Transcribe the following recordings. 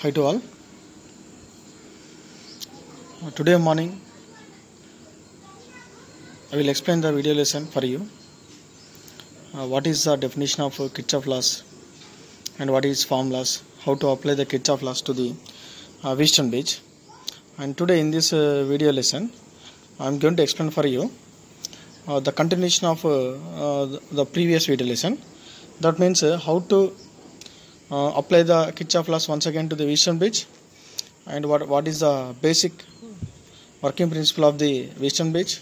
Hi to all. Today morning I will explain the video lesson for you. What is the definition of Kirchhoff laws and what is formulas, how to apply the Kirchhoff laws to the Wheatstone bridge. And today in this video lesson I am going to explain for you the continuation of the previous video lesson. That means how to apply the Kirchhoff laws once again to the Wheatstone bridge, and what is the basic working principle of the Wheatstone bridge,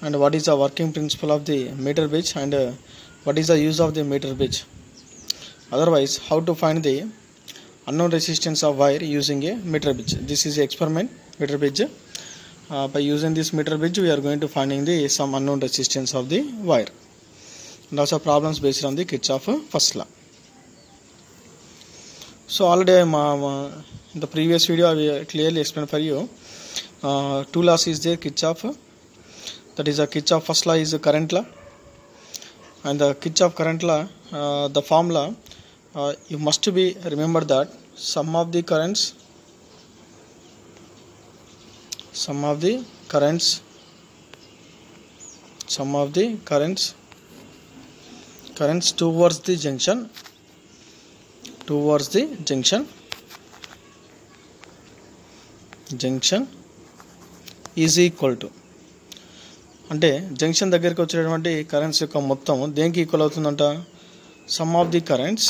and what is the working principle of the meter bridge, and what is the use of the meter bridge. Otherwise, how to find the unknown resistance of wire using a meter bridge. This is the experiment meter bridge. By using this meter bridge, we are going to finding the some unknown resistance of the wire, and also problems based on the Kirchhoff first law. So already in the previous video I will clearly explain for you two laws is there Kirchhoff. That is, the Kirchhoff first law is the current law, and the Kirchhoff current law, the formula, you must be remember that sum of the currents towards the junction is equal to, అంటే junction దగ్గరికి వచ్చేటువంటి currents యొక్క మొత్తం దేనికి equal అవుతుందంట, sum of the currents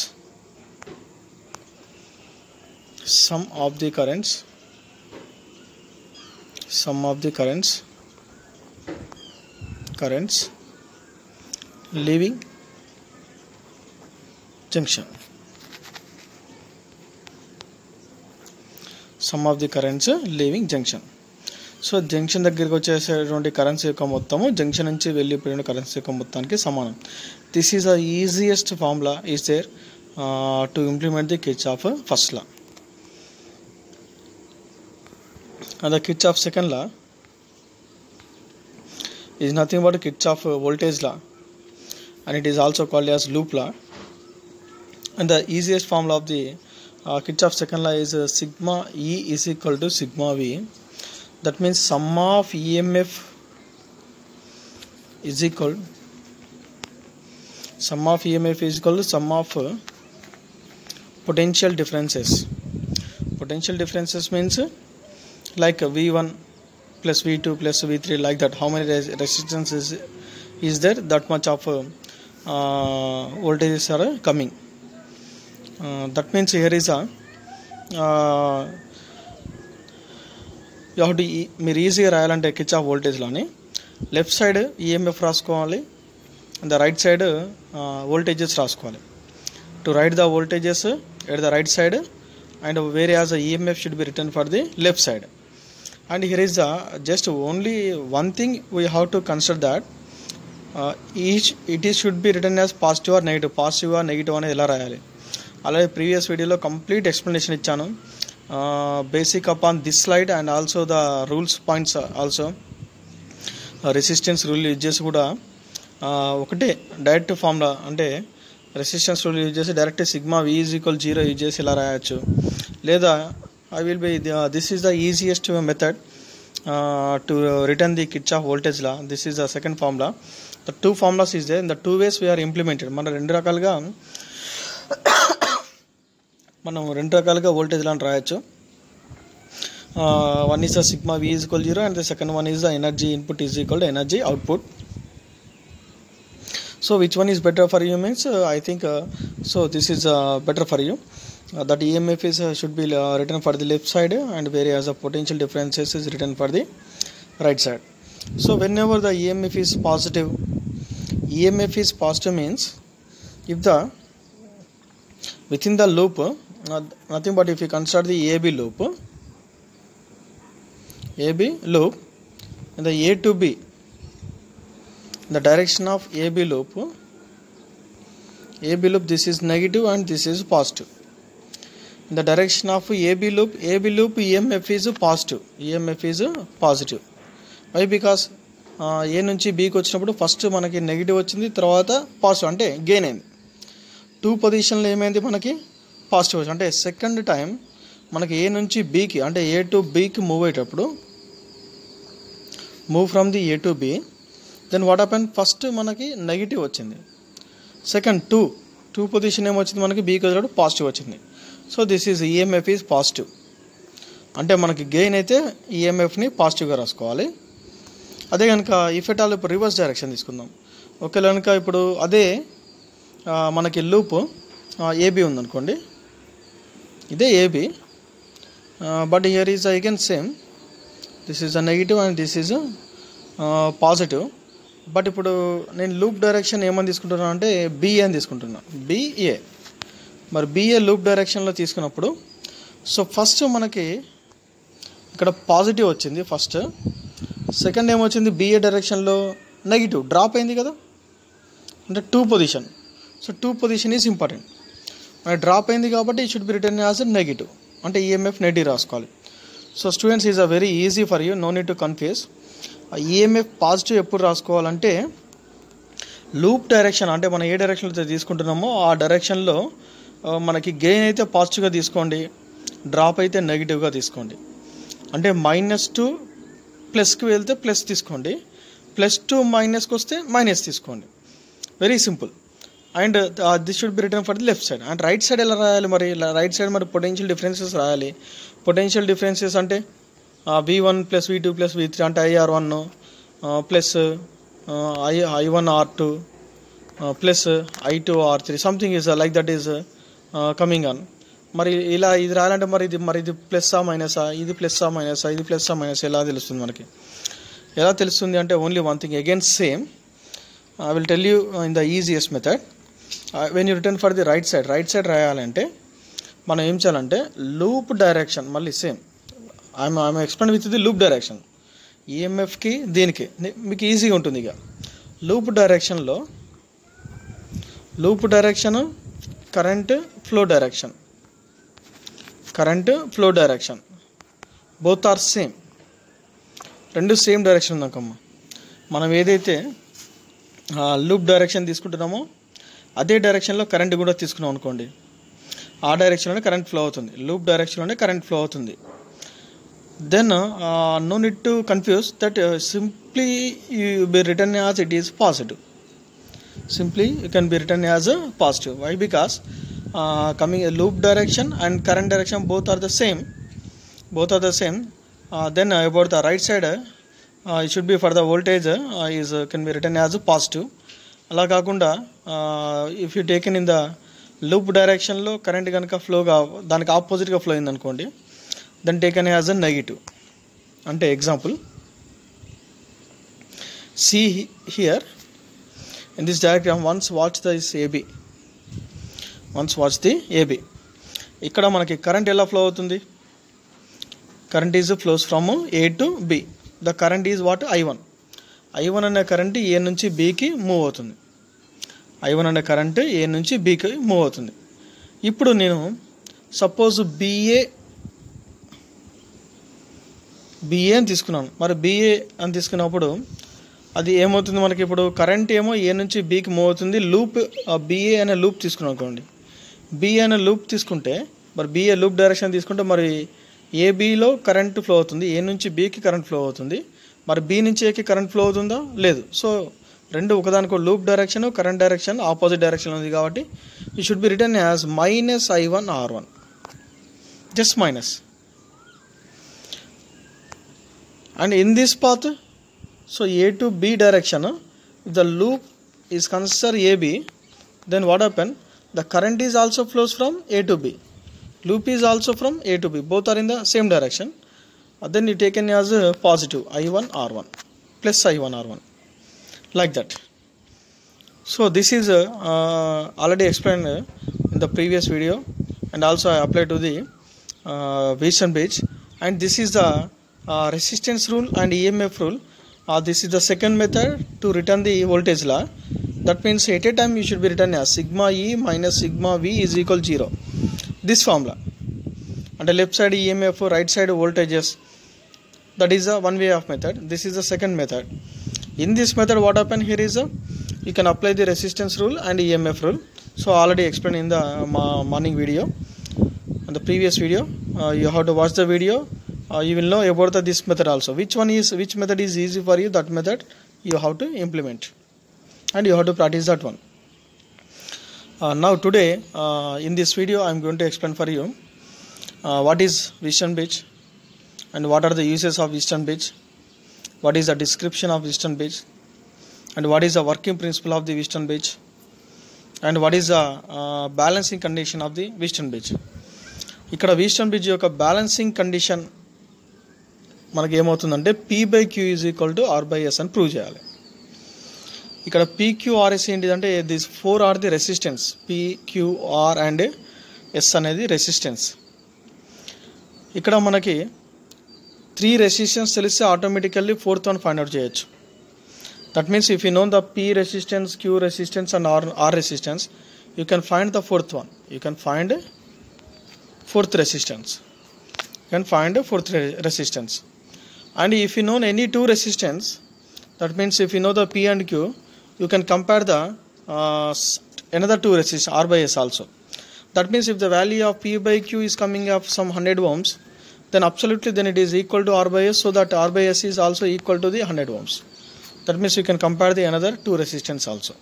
leaving junction, sum of the currents leaving junction. So junction దగ్గరికి వచ్చేసేటువంటి currents యొక్క మొత్తము జంక్షన్ నుంచి వెళ్ళిపోయిన కరెంట్స్ యొక్క మొత్తానికి సమానం. This is the easiest formula is there to implement the Kirchhoff first law. And the Kirchhoff second law is nothing but Kirchhoff voltage law, and it is also called as loop law. And the easiest formula of the Kirchhoff second law is sigma E is equal to sigma V. That means sum of EMF is equal to sum of potential differences. Potential differences means like V1 plus V2 plus V3, like that. How many resistance is there, that much of voltages are coming. That means here is a you have to మీరు ఈజీగా రాయాలంటే Kirchhoff వోల్టేజ్లోని left side EMF రాసుకోవాలి, and the right side voltages రాసుకోవాలి. To write the voltages at the right side, and whereas the EMF should be written for the left side. And here is the just only one thing we have to consider that it is should be written as positive or negative. Positive or negative అనేది ఎలా రాయాలి, అలాగే previous వీడియోలో complete explanation ఇచ్చాను. Basic upon this slide, and also the rules points also. Resistance rule use చేసి కూడా ఒకటే direct formula, అంటే రెసిస్టెన్స్ రూల్ యూజ్ చేసి direct sigma V is equal 0 use చేసి ఇలా రాయొచ్చు. లేదా this is the easiest method to written the Kirchhoff voltage law. This is the second formula. The two formulas is they, in the two ways we are implemented. మనం రెండు రకాలుగా voltage లాని రాయొచ్చు. One is the sigma V is equal 0, and the second one is the energy input is equal to energy output. So which one is better for you means I think so this is better for you. That EMF is should be written for the left side, and whereas the potential differences is written for the right side. So whenever the EMF is positive means if the within the loop, nothing but if you consider the AB loop, in the A to B, in the direction of AB loop, this is negative and this is positive. In the direction of AB loop EMF is positive. Why? Because A నుంచి Bకి వచ్చినప్పుడు first మనకి negative వచ్చింది, తర్వాత positive అంటే gain అయింది. Two పొజిషన్లో ఏమైంది మనకి పాజిటివ్ వచ్చింది. అంటే సెకండ్ టైం మనకి ఏ నుంచి బీకి అంటే ఏ టు బీకి మూవ్ అయ్యేటప్పుడు move from the A to B, then what happen, first మనకి నెగిటివ్ వచ్చింది, సెకండ్ టూ పొజిషన్ ఏమొచ్చింది మనకి బీకి వచ్చేటప్పుడు పాజిటివ్ వచ్చింది. So this is EMF is positive. అంటే మనకి గెయిన్ అయితే ఈఎంఎఫ్ని పాజిటివ్గా రాసుకోవాలి. అదే కనుక ఇఫ్ ఎట్ ఆల్ ఇప్పుడు రివర్స్ డైరెక్షన్ తీసుకుందాం. ఓకే కనుక ఇప్పుడు అదే మనకి లూప్ ఏబి ఉందనుకోండి, ఇదే AB, but here is again same, this is a negative and this is positive. But ఇప్పుడు నేను లూప్ డైరెక్షన్ ఏమని తీసుకుంటున్నాను అంటే బిఏ అని తీసుకుంటున్నాను, బిఏ. మరి బిఏ లూప్ డైరెక్షన్లో తీసుకున్నప్పుడు సో ఫస్ట్ మనకి ఇక్కడ పాజిటివ్ వచ్చింది ఫస్ట్, సెకండ్ ఏమొచ్చింది బిఏ డైరెక్షన్లో నెగిటివ్ డ్రాప్ అయింది కదా, అంటే two position. So two position is important. మరి డ్రాప్ అయింది కాబట్టి it should be written as negative, అంటే ఈఎంఎఫ్ నెగిటివ్ రాసుకోవాలి. So students is a very easy for you, no need to confuse. EMF positive ఎప్పుడు రాసుకోవాలంటే లూప్ డైరెక్షన్, అంటే మనం ఏ డైరెక్షన్లో తీసుకుంటున్నామో ఆ డైరెక్షన్లో మనకి గెయిన్ అయితే పాజిటివ్గా తీసుకోండి, డ్రాప్ అయితే నెగిటివ్గా తీసుకోండి. అంటే -2 ప్లస్కి వెళ్తే ప్లస్ తీసుకోండి, +2 మైనస్కి వస్తే మైనస్ తీసుకోండి. Very simple. And this should be written for the left side. And right side ఎలా రాయాలి మరి? రైట్ సైడ్ మరి పొటెన్షియల్ డిఫరెన్సెస్ రాయాలి. పొటెన్షియల్ డిఫరెన్సెస్ అంటే V1 + V2 + V3 అంటే IR1 plus I1 R2 plus I2 R3 something is like that is coming on. మరి ఇలా ఇది రాయాలంటే మరి ఇది ప్లస్సా మైనసా, ఇది ప్లస్సా మైనసా, ఇది ప్లస్సా మైనస్ ఎలా తెలుస్తుంది మనకి? ఎలా తెలుస్తుంది అంటే only one thing, again same, I will tell you in the easiest method. When you written for the right side రాయాలంటే మనం ఏం చేయాలంటే లూప్ డైరెక్షన్ మళ్ళీ same, I'm explain with the loop direction. ఈఎంఎఫ్కి దీనికి మీకు ఈజీగా ఉంటుంది. ఇక loop direction current flow direction both are same, రెండు సేమ్ డైరెక్షన్ ఉందకమ్మ. మనం ఏదైతే లూప్ డైరెక్షన్ తీసుకుంటున్నామో అదే డైరెక్షన్లో కరెంట్ కూడా తీసుకున్నాం అనుకోండి, ఆ డైరెక్షన్లోనే కరెంట్ ఫ్లో అవుతుంది, లూప్ డైరెక్షన్లోనే కరెంట్ ఫ్లో అవుతుంది. Then no need to confuse that simply you be written as it is positive. Simply you can be written as a positive. Why? Because coming loop direction and current direction both are the same. Then about the right side, it should be for the voltage is can be written as a positive. అలా కాకుండా if you taken in the loop direction లో current కనుక ఫ్లోగా దానికి ఆపోజిట్గా flow అయింది అనుకోండి, then taken as a negative. అంటే example, see here in this diagram, once watch this AB. ఇక్కడ మనకి కరెంట్ ఎలా ఫ్లో అవుతుంది? Current is flows from A to B. The current is what? I1 అనే కరెంట్ A నుంచి Bకి move అవుతుంది. I1 అనే current A నుంచి Bకి మూవ్ అవుతుంది. ఇప్పుడు నేను సపోజ్ BA అని తీసుకున్నాను. మరి BA అని తీసుకున్నప్పుడు అది ఏమవుతుంది మనకి? ఇప్పుడు కరెంట్ ఏమో ఏ నుంచి బీకి మూవ్ అవుతుంది, లూప్ బిఏ అనే లూప్ తీసుకున్నాం అనుకోండి. బిఏ అనే లూప్ తీసుకుంటే మరి బిఏ లూప్ డైరెక్షన్ తీసుకుంటే మరి ఏబీలో కరెంట్ ఫ్లో అవుతుంది, ఏ నుంచి బీకి కరెంట్ ఫ్లో అవుతుంది. మరి బి నుంచి ఏకి కరెంట్ ఫ్లో అవుతుందా? లేదు. సో రెండు ఒకదానికి loop direction current direction opposite direction ఉంది కాబట్టి it should be written as -I1 R1, just minus. And in this path, so A to B direction, if the loop is considered AB, then what happen? The current is also flows from A to B. Loop is also from A to B. Both are in the same direction. Then you taken as a positive I1 R1 plus I1 R1 like that. So this is already explained in the previous video, and also I applied to the Wheatstone bridge. And this is the resistance rule and EMF rule. This is the second method to return the voltage law. That means at a time you should be written as sigma E minus sigma V is equal 0. This formula. And the left side EMF, right side voltages. That is a one way of method. This is the second method. In this method, what happen here is you can apply the resistance rule and EMF rule. So already explained in the morning video. in the previous video. You have to watch the video. You will know about this method also. Which method is easy for you, that method you have to implement, and you have to practice that one. Now today in this video I am going to explain for you what is Wheatstone bridge and what are the uses of Wheatstone bridge, what is the description of Wheatstone bridge, and what is the working principle of the Wheatstone bridge, and what is the balancing condition of the Wheatstone bridge. ఇక్కడ Wheatstone bridge యొక్క balancing condition మనకి ఏమవుతుందంటే P/Q = R/S అని prove చేయాలి. ఇక్కడ PQRS ఏంటిదంటే this 4 are the resistance, PQR and S అనేది resistance. ఇక్కడ మనకి 3 రెసిస్టెన్స్ తెలిస్తే automatically 4th one find out చేయొచ్చు. That means if you know the P resistance, Q resistance and R resistance, you can find the 4th one. You can find 4th resistance. You can find 4th resistance. And if you know any 2 resistance, that means if you know the P and Q, you can compare the another 2 resistance R/S also. That means if the value of P/Q is coming up some 100 ohms, then absolutely then it is equal to R/S, so that R/S is also equal to the 100 ohms. That means you can compare the another 2 resistance also.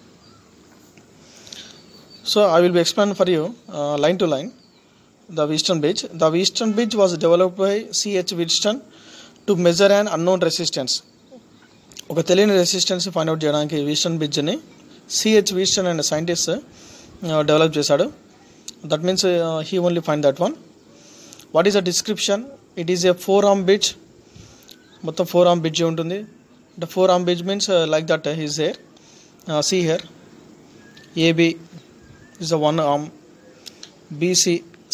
So I will be explaining for you line to line the Wheatstone bridge. The Wheatstone bridge was developed by C.H. Wheatstone to measure an unknown resistance. ఒక తెలియని resistance find out చేయడానికి Wheatstone bridge ని C.H. Wheatstone and scientist develop చేశాడు. That means he only find that one. What is the description? It is a 4-arm bridge. మొత్తం 4-arm bridge ఉంటుంది. The 4-arm bridge means like that is there. See here, AB is a 1 arm, BC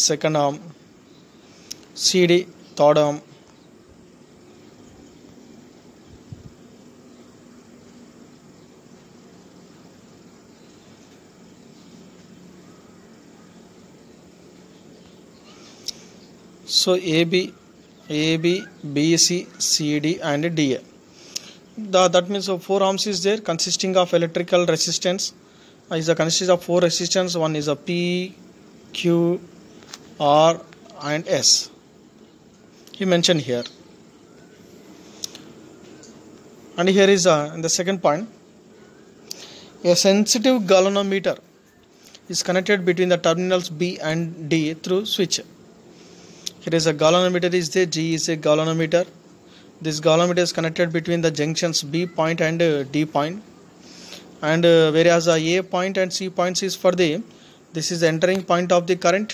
second arm, CD third arm, so AB, BC, CD and DA. That means 4 arms is there consisting of electrical resistance. Is a consists of 4 resistance. One is a P, Q, R and S. He mentioned here. And here is the second point. A sensitive galvanometer is connected between the terminals B and D through switch. Here is a galvanometer is there. G is a galvanometer. This galvanometer is connected between the junctions B point and D point. And whereas A point and C points is for the, this is the entering point of the current,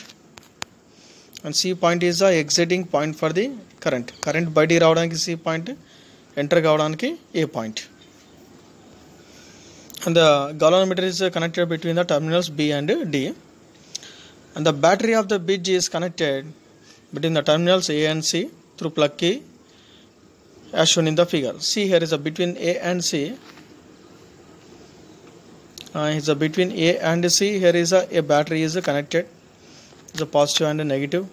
and C point is the exiting point for the current. Current బయటి రావడానికి C point, enter కావడానికి A point. And the galvanometer is connected between the terminals B and D. And the battery of the bridge is connected between the terminals A and C through plug key as shown in the figure. See here is a between A and C. Is a between A and C. Here is a battery is connected. It's a positive and a negative.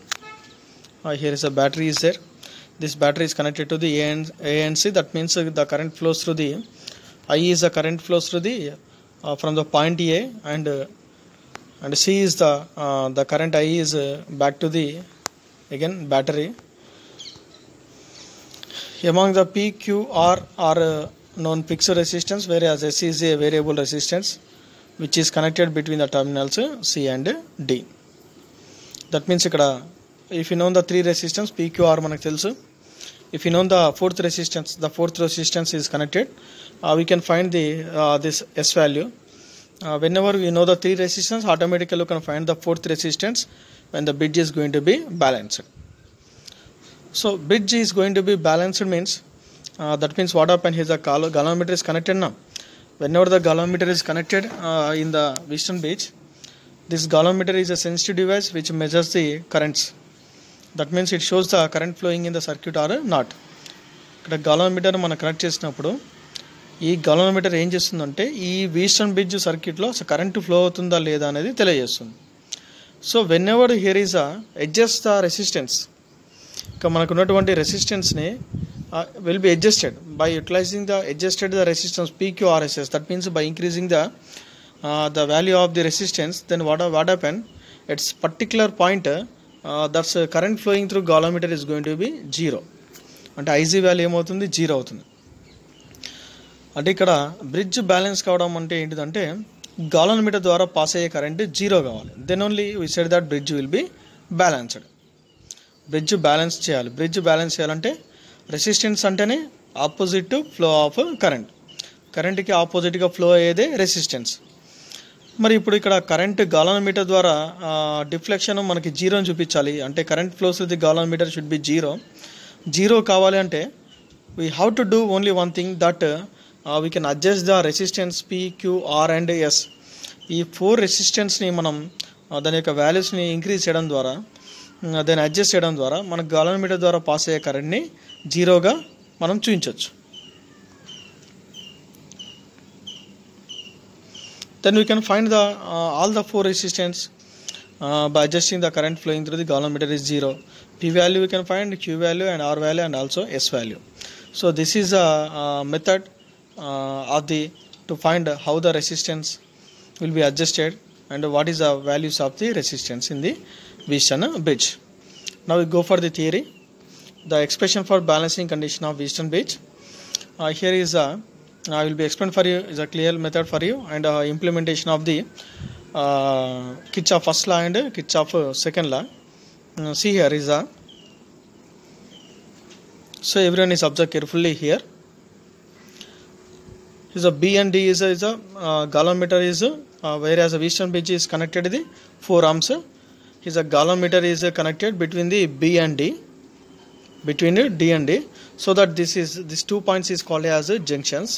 Here is a battery is there. This battery is connected to the A and C. That means the current flows through the I is the current flows through the from the point A, and C is the current I is back to the again battery. Among the P, Q, R are known fixed resistance, whereas S is a variable resistance which is connected between the terminals C and D. That means ikkada if you know the 3 resistance P, Q, R manaku telusu. If you know the 4th resistance, the 4th resistance is connected, we can find the this S value. Whenever we know the 3 resistance, automatically you can find the 4th resistance when the bridge is going to be balanced. So bridge is going to be balanced means that means what happens is the galvanometer is connected now. Whenever the galvanometer is connected in the Wheatstone bridge, this galvanometer is a sensitive device which measures the currents. That means it shows the current flowing in the circuit or not. ఇక్కడ galvanometer మనం connect చేసినప్పుడు ఈ galvanometer ఏం చేస్తుందంటే ఈ Wheatstone bridge సర్క్యూట్లో current flow అవుతుందా లేదా అనేది తెలియజేస్తుంది. So when ever here is adjust the resistance, ఇక మనకు ఉన్నటువంటి రెసిస్టెన్స్ని will be adjusted by utilizing the adjusted the resistance PQRSS. That means by increasing the value of the resistance, then what happen, its particular point that's current flowing through galvanometer is going to be 0. అంటే IG value ఏమవుతుంది, 0 అవుతుంది. అంటే ఇక్కడ bridge balance కావడం అంటే ఏంటిదంటే గాలోమీటర్ ద్వారా pass అయ్యే కరెంట్ 0 కావాలి. Then only we said that bridge will be balanced. Bridge balance చేయాలి. బ్రిడ్జ్ బ్యాలెన్స్ చేయాలంటే రెసిస్టెన్స్ అంటేనే opposite to flow of current. కరెంట్కి ఆపోజిట్గా ఫ్లో అయ్యేదే రెసిస్టెన్స్. మరి ఇప్పుడు ఇక్కడ కరెంట్ గాలోమీటర్ ద్వారా డిఫ్లెక్షన్ మనకి 0 చూపించాలి. అంటే current flows the galvanometer should be 0 కావాలి అంటే we have to do only one thing, that we can adjust the resistance P, Q, R and S. ఈ 4 రెసిస్టెన్స్ని మనం దాని యొక్క వాల్యూస్ని ఇంక్రీజ్ చేయడం ద్వారా, దాన్ని అడ్జస్ట్ చేయడం ద్వారా మనకు గాలోమీటర్ ద్వారా పాస్ అయ్యే కరెంట్ని 0గా మనం చూపించవచ్చు. Then we can find the all the 4 resistance by adjusting the current flowing through the galvanometer is 0. P value we can find, Q value and R value and also S value. So this is a method to find how the resistance will be adjusted and what is the values of the resistance in the Wheatstone bridge. Now we go for the theory. The expression for balancing condition of Wheatstone bridge. Here is I will be explained for you, is a clear method for you, and implementation of the Kirchhoff first law and Kirchhoff second law. See here is so everyone is observe carefully here. Is a B and D is a galvanometer is whereas a Wheatstone bridge is connected the 4 arms. Is a galvanometer is connected between the B and D, between D and D, so that this 2 points is called as junctions.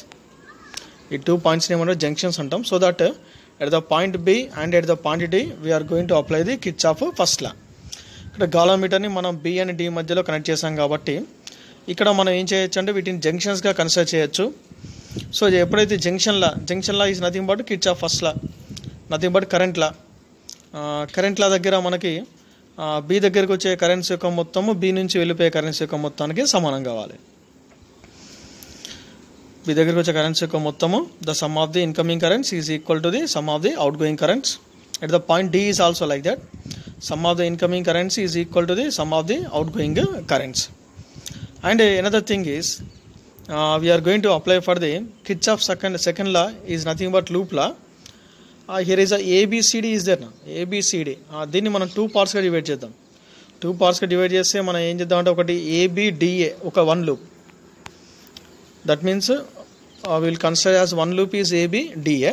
ఈ 2 points ఏమన్నా junctions అంటాం. So that at the point B and at the point D we're going to apply the Kirchhoff first law. ఇక్కడ గాలోమీటర్ని మనం B and D మధ్యలో connect చేసాం కాబట్టి ఇక్కడ మనం ఏం చేయొచ్చు అంటే వీటిని జంక్షన్స్గా కన్సిడర్ చేయొచ్చు. సో ఎప్పుడైతే junction law is nothing but Kirchhoff first law, nothing but current law దగ్గర మనకి బి దగ్గరికి వచ్చే కరెంట్స్ యొక్క మొత్తము బి నుంచి వెళ్ళిపోయే కరెంట్స్ యొక్క మొత్తానికి సమానం కావాలి. బి దగ్గరికి వచ్చే కరెంట్స్ యొక్క మొత్తము the sum of the incoming currents is equal to the sum of the outgoing currents. At the point D is also like that. Sum of the incoming currents is equal to the sum of the outgoing currents. And another thing is we are going to apply for the Kirchhoff second law is nothing but loop law. Here is a ABCD is there. ABCD దీన్ని మనం 2 పార్ట్స్గా divide చేద్దాం. 2 పార్ట్స్గా divide చేస్తే మనం ఏం చేద్దాం అంటే ఒకటి ABDA ఒక 1 loop. That means will consider as 1 loop is ABDA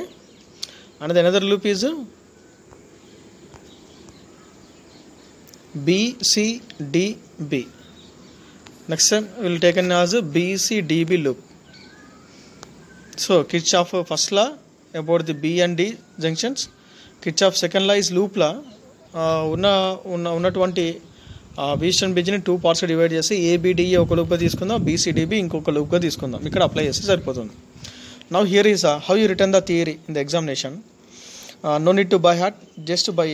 and another loop is BCDB. Next time we will take as BCDB loop. So Kirchhoff first law about the B and D junctions. Kirchhoff second law is loop law. ఉన్నటువంటి Wheatstone bridge ని 2 పార్ట్స్గా divide చేసి ABDA ఒక లూప్గా తీసుకుందాం, BCDB ఇంకొక లూప్గా తీసుకుందాం. ఇక్కడ apply చేస్తే సరిపోతుంది. Now here is how you written the theory in the examination. No need to by heart, just by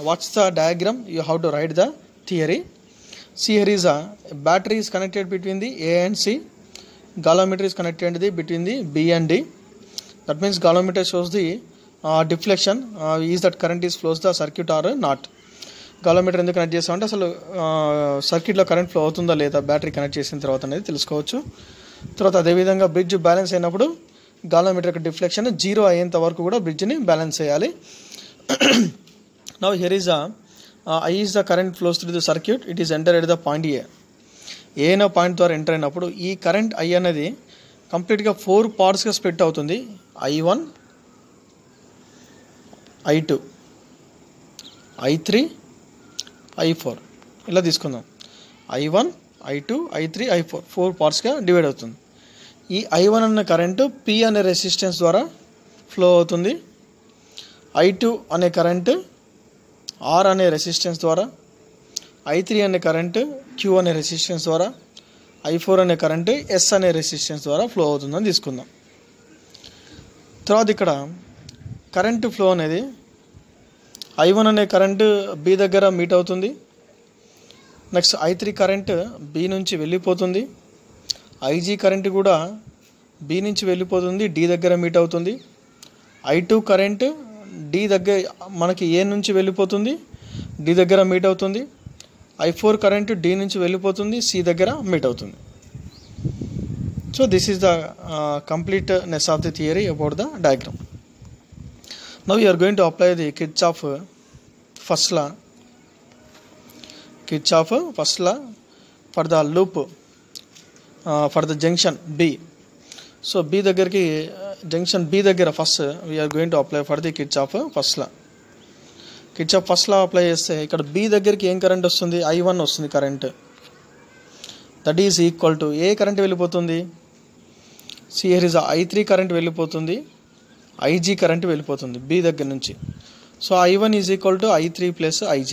watch the diagram you have to write the theory. See here is a battery is connected between the A and C. Galvanometer is connected between the B and D. That means galvanometer shows the deflection. Is that current is flows the circuit or not? గాలోమీటర్ ఎందుకు connect చేస్తామంటే అసలు సర్క్యూట్లో current flow అవుతుందా లేదా battery connect చేసిన తర్వాత అనేది తెలుసుకోవచ్చు. తర్వాత అదేవిధంగా బ్రిడ్జ్ బ్యాలెన్స్ అయినప్పుడు గాలోమీటర్ యొక్క డిఫ్లెక్షన్ 0 అయ్యేంత వరకు కూడా బ్రిడ్జ్ని బ్యాలెన్స్ చేయాలి. Now here is I is the current flows through the circuit. It is entered at the point A. ఏ అనే పాయింట్ ద్వారా ఎంటర్ అయినప్పుడు ఈ కరెంట్ I అనేది కంప్లీట్గా 4 పార్ట్స్గా స్ప్లిట్ అవుతుంది. I1, I2, I3, I4 ఇలా తీసుకుందాం. I1, I2, I3, I4 4 పార్ట్స్గా డివైడ్ అవుతుంది. ఈ I1 అనే కరెంటు P అనే రెసిస్టెన్స్ ద్వారా ఫ్లో అవుతుంది. I2 అనే కరెంటు R అనే రెసిస్టెన్స్ ద్వారా, I3 అనే కరెంటు Q అనే రెసిస్టెన్స్ ద్వారా, I4 అనే కరెంటు S అనే రెసిస్టెన్స్ ద్వారా ఫ్లో అవుతుందని తీసుకుందాం. తర్వాత ఇక్కడ కరెంటు ఫ్లో అనేది I1 అనే కరెంటు B దగ్గర మీట్ అవుతుంది. నెక్స్ట్ I3 కరెంటు B నుంచి వెళ్ళిపోతుంది. IG కరెంటు కూడా B నుంచి వెళ్ళిపోతుంది, D దగ్గర మీట్ అవుతుంది. I2 కరెంటు D దగ్గర మనకి A నుంచి వెళ్ళిపోతుంది, D దగ్గర మీట్ అవుతుంది. I4 కరెంట్ D నుంచి వెళ్ళిపోతుంది, C దగ్గర మీట్ అవుతుంది. So this is the completeness of the theory about the diagram. Now you are going to apply the Kirchhoff first law for the loop for the junction B. So B దగ్గరికి junction B దగ్గర first we are going to apply for the Kirchhoff first law. Kirchhoff first law apply చేస్తే ఇక్కడ B దగ్గరికి ఏం current వస్తుంది? I1 వస్తుంది current. That is equal to ఏ current వెళ్ళిపోతుంది? హియర్ ఇస్ I3 కరెంట్ వెళ్ళిపోతుంది, IG కరెంట్ వెళ్ళిపోతుంది B దగ్గర నుంచి. So I1 is equal to I3 plus IG.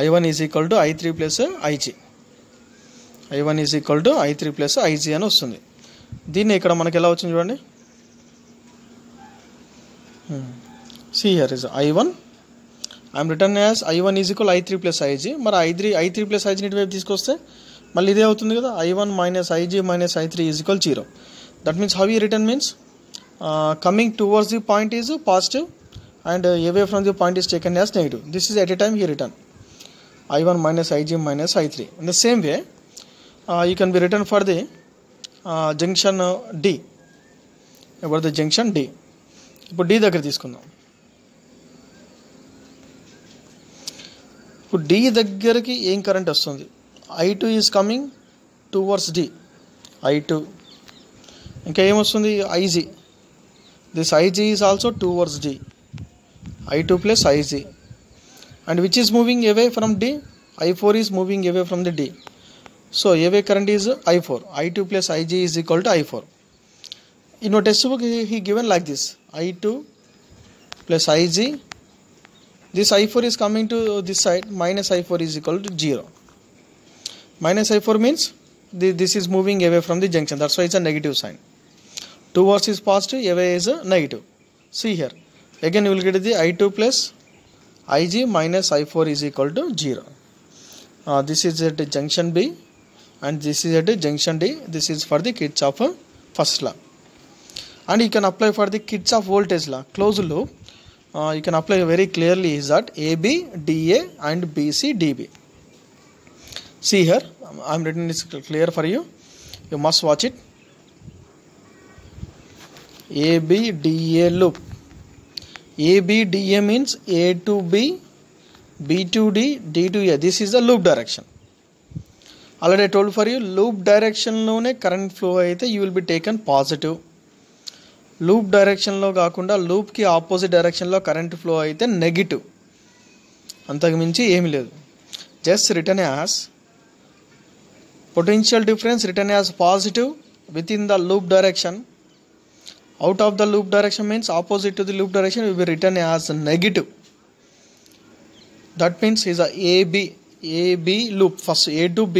I1 is equal to I3 plus IG. I1 is equal to I3 plus IG అని వస్తుంది. దీన్ని ఇక్కడ మనకి ఎలా వచ్చింది చూడండి. See here is I1. I am written as I1 is equal I3 plus IG. మరి I3 plus IG ఇటువైపు తీసుకొస్తే మళ్ళీ ఇదే అవుతుంది కదా. I1 minus IG minus I3 is equal 0. That means how you written means coming towards the point is positive and away from the point is taken as negative. This is at a time here written I1 minus IG minus I3. In the same way you can be written for the junction D. About the junction D. ఇప్పుడు D దగ్గర తీసుకుందాం. ఇప్పుడు D దగ్గరికి ఏం current వస్తుంది? I2 is coming towards D. I2 ఇంకా ఏమొస్తుంది? IG. This IG is also towards D. I2 plus IG. And which is moving away from D? I4 is moving away from the D. So away current is I4. I2 plus IG is equal to I4. In our textbook he given like this: I2 plus IG. This I4 is coming to this side, minus I4 is equal to 0. Minus I4 means this is moving away from the junction, that's why it's a negative sign. Towards is positive, away is a negative. See here, again you will get the I2 plus IG minus I4 is equal to 0. This is at junction B and this is at junction D. This is for the Kirchhoff first law. And you can apply for the Kirchhoff voltage law, closed loop. You can apply very clearly is that AB, DA and BC, DB. See here, I am written this clear for you. You must watch it. AB, DA loop. AB, DA means A to B, B to D, D to A. This is the loop direction. Already I told for you, loop direction lone current flow aithe you will be taken positive. Loop డైరెక్షన్లో కాకుండా లూప్కి opposite డైరెక్షన్లో current flow అయితే negative, అంతకు మించి ఏమీ లేదు. Just written as potential difference written as positive with in the loop direction. Out of the loop direction means opposite to the loop direction will be written as negative. That means is AB loop first A to B.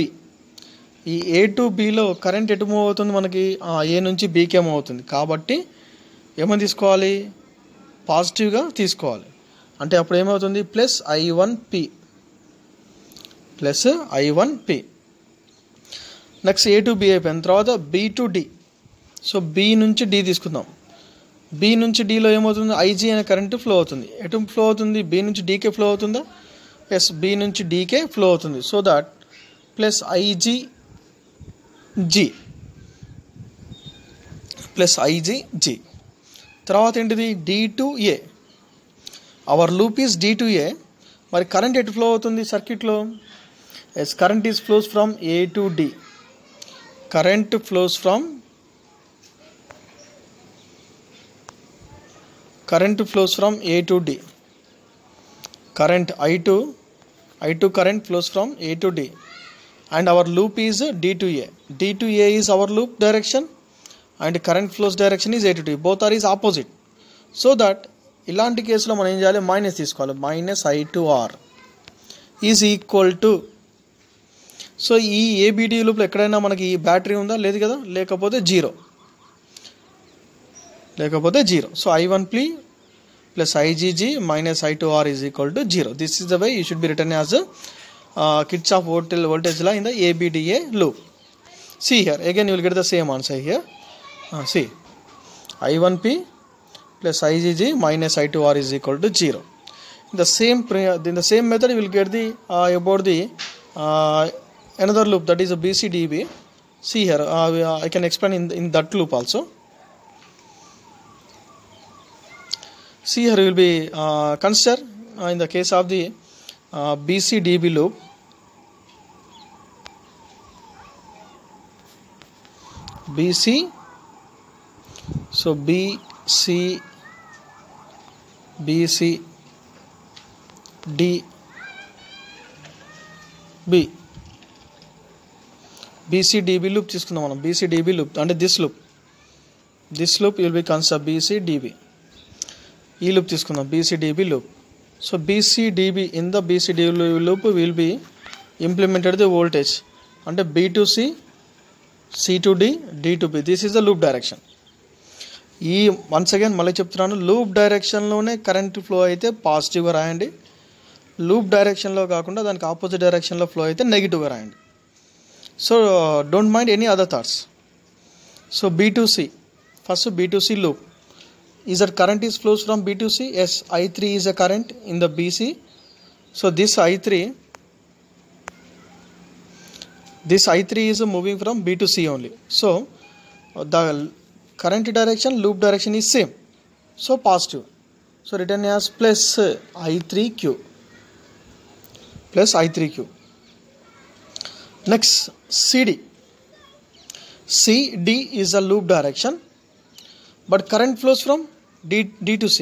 ఈ A to Bలో current ఎటు move అవుతుంది? మనకి A నుంచి Bకే move అవుతుంది. కాబట్టి ఏమని తీసుకోవాలి? పాజిటివ్గా తీసుకోవాలి. అంటే అప్పుడు ఏమవుతుంది? Plus I1P. Next A to B అయిపోయిన తర్వాత B to D. So B నుంచి D తీసుకుందాం. B నుంచి Dలో ఏమవుతుంది? IG అనే కరెంట్ ఫ్లో అవుతుంది. ఎటు ఫ్లో అవుతుంది? B నుంచి Dకే ఫ్లో అవుతుందా? ఎస్, B నుంచి Dకే ఫ్లో అవుతుంది. So that plus IG plus IG. తర్వాత ఏంటిది? D to A. Our loop is D to A. మరి కరెంట్ ఎటు ఫ్లో అవుతుంది సర్క్యూట్లో? Yes, current is flows from A to D. Current flows from A to D. Current I2 current flows from A to D. And our loop is D to A. D to A is our loop direction and current flows direction is A to D. Both are is opposite. So that ఇలాంటి కేసులో మనం ఏం చేయాలి? Minus తీసుకోవాలి. Minus I2R is equal to. So ఈ ABD లూప్లో ఎక్కడైనా మనకి ఈ బ్యాటరీ ఉందా? లేదు కదా. లేకపోతే zero. So I1P plus IGG minus I2R is equal to 0. This is the way you should be written as a Kirchhoff voltage law in the ABDA loop. See here, again you will get the same answer here. See, I1P plus IGG minus I2R is equal to 0. In the same method, you will get the about the another loop, that is a BCDB. See here, I can explain in that loop also. See here, will be consider in the case of the BCDB loop. BC, so BCDB loop తీసుకుందాం మనం. BCDB loop అంటే this loop will be consider BCDB. ఈ loop తీసుకుందాం, BCDB loop. So BCDB, in the BCDB loop will be implemented the voltage అంటే B to C, C to D, D to B. This is the loop direction. ఈ once again మళ్ళీ చెప్తున్నాను, loop డైరెక్షన్లోనే current flow అయితే పాజిటివ్గా రాయండి, loop డైరెక్షన్లో కాకుండా దానికి ఆపోజిట్ డైరెక్షన్లో ఫ్లో అయితే నెగిటివ్గా రాయండి. So don't mind any other thoughts. So B to C, first B to C loop. Is that current is flows from B to C? Yes, I3 is a current in the BC. So this I3 is moving from B to C only. So the current direction, loop direction is same, so positive. So written as plus I3Q. Next, CD is a loop direction, but current flows from D to C.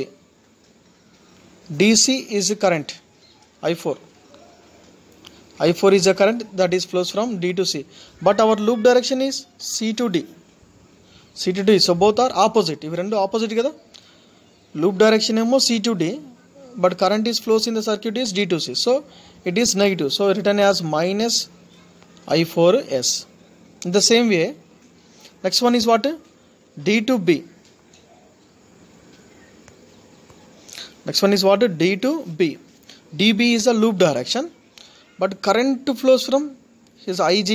DC is a current, I4 is a current that is flows from D to C, but our loop direction is C to D. So both are opposite. If rendu opposite kada, loop direction emo C to D, but current is flows in the circuit is D to C, so it is negative. So written as minus I4S. In the same way, next one is what? D to B. D to B. DB is a loop direction, but current flows from his IG,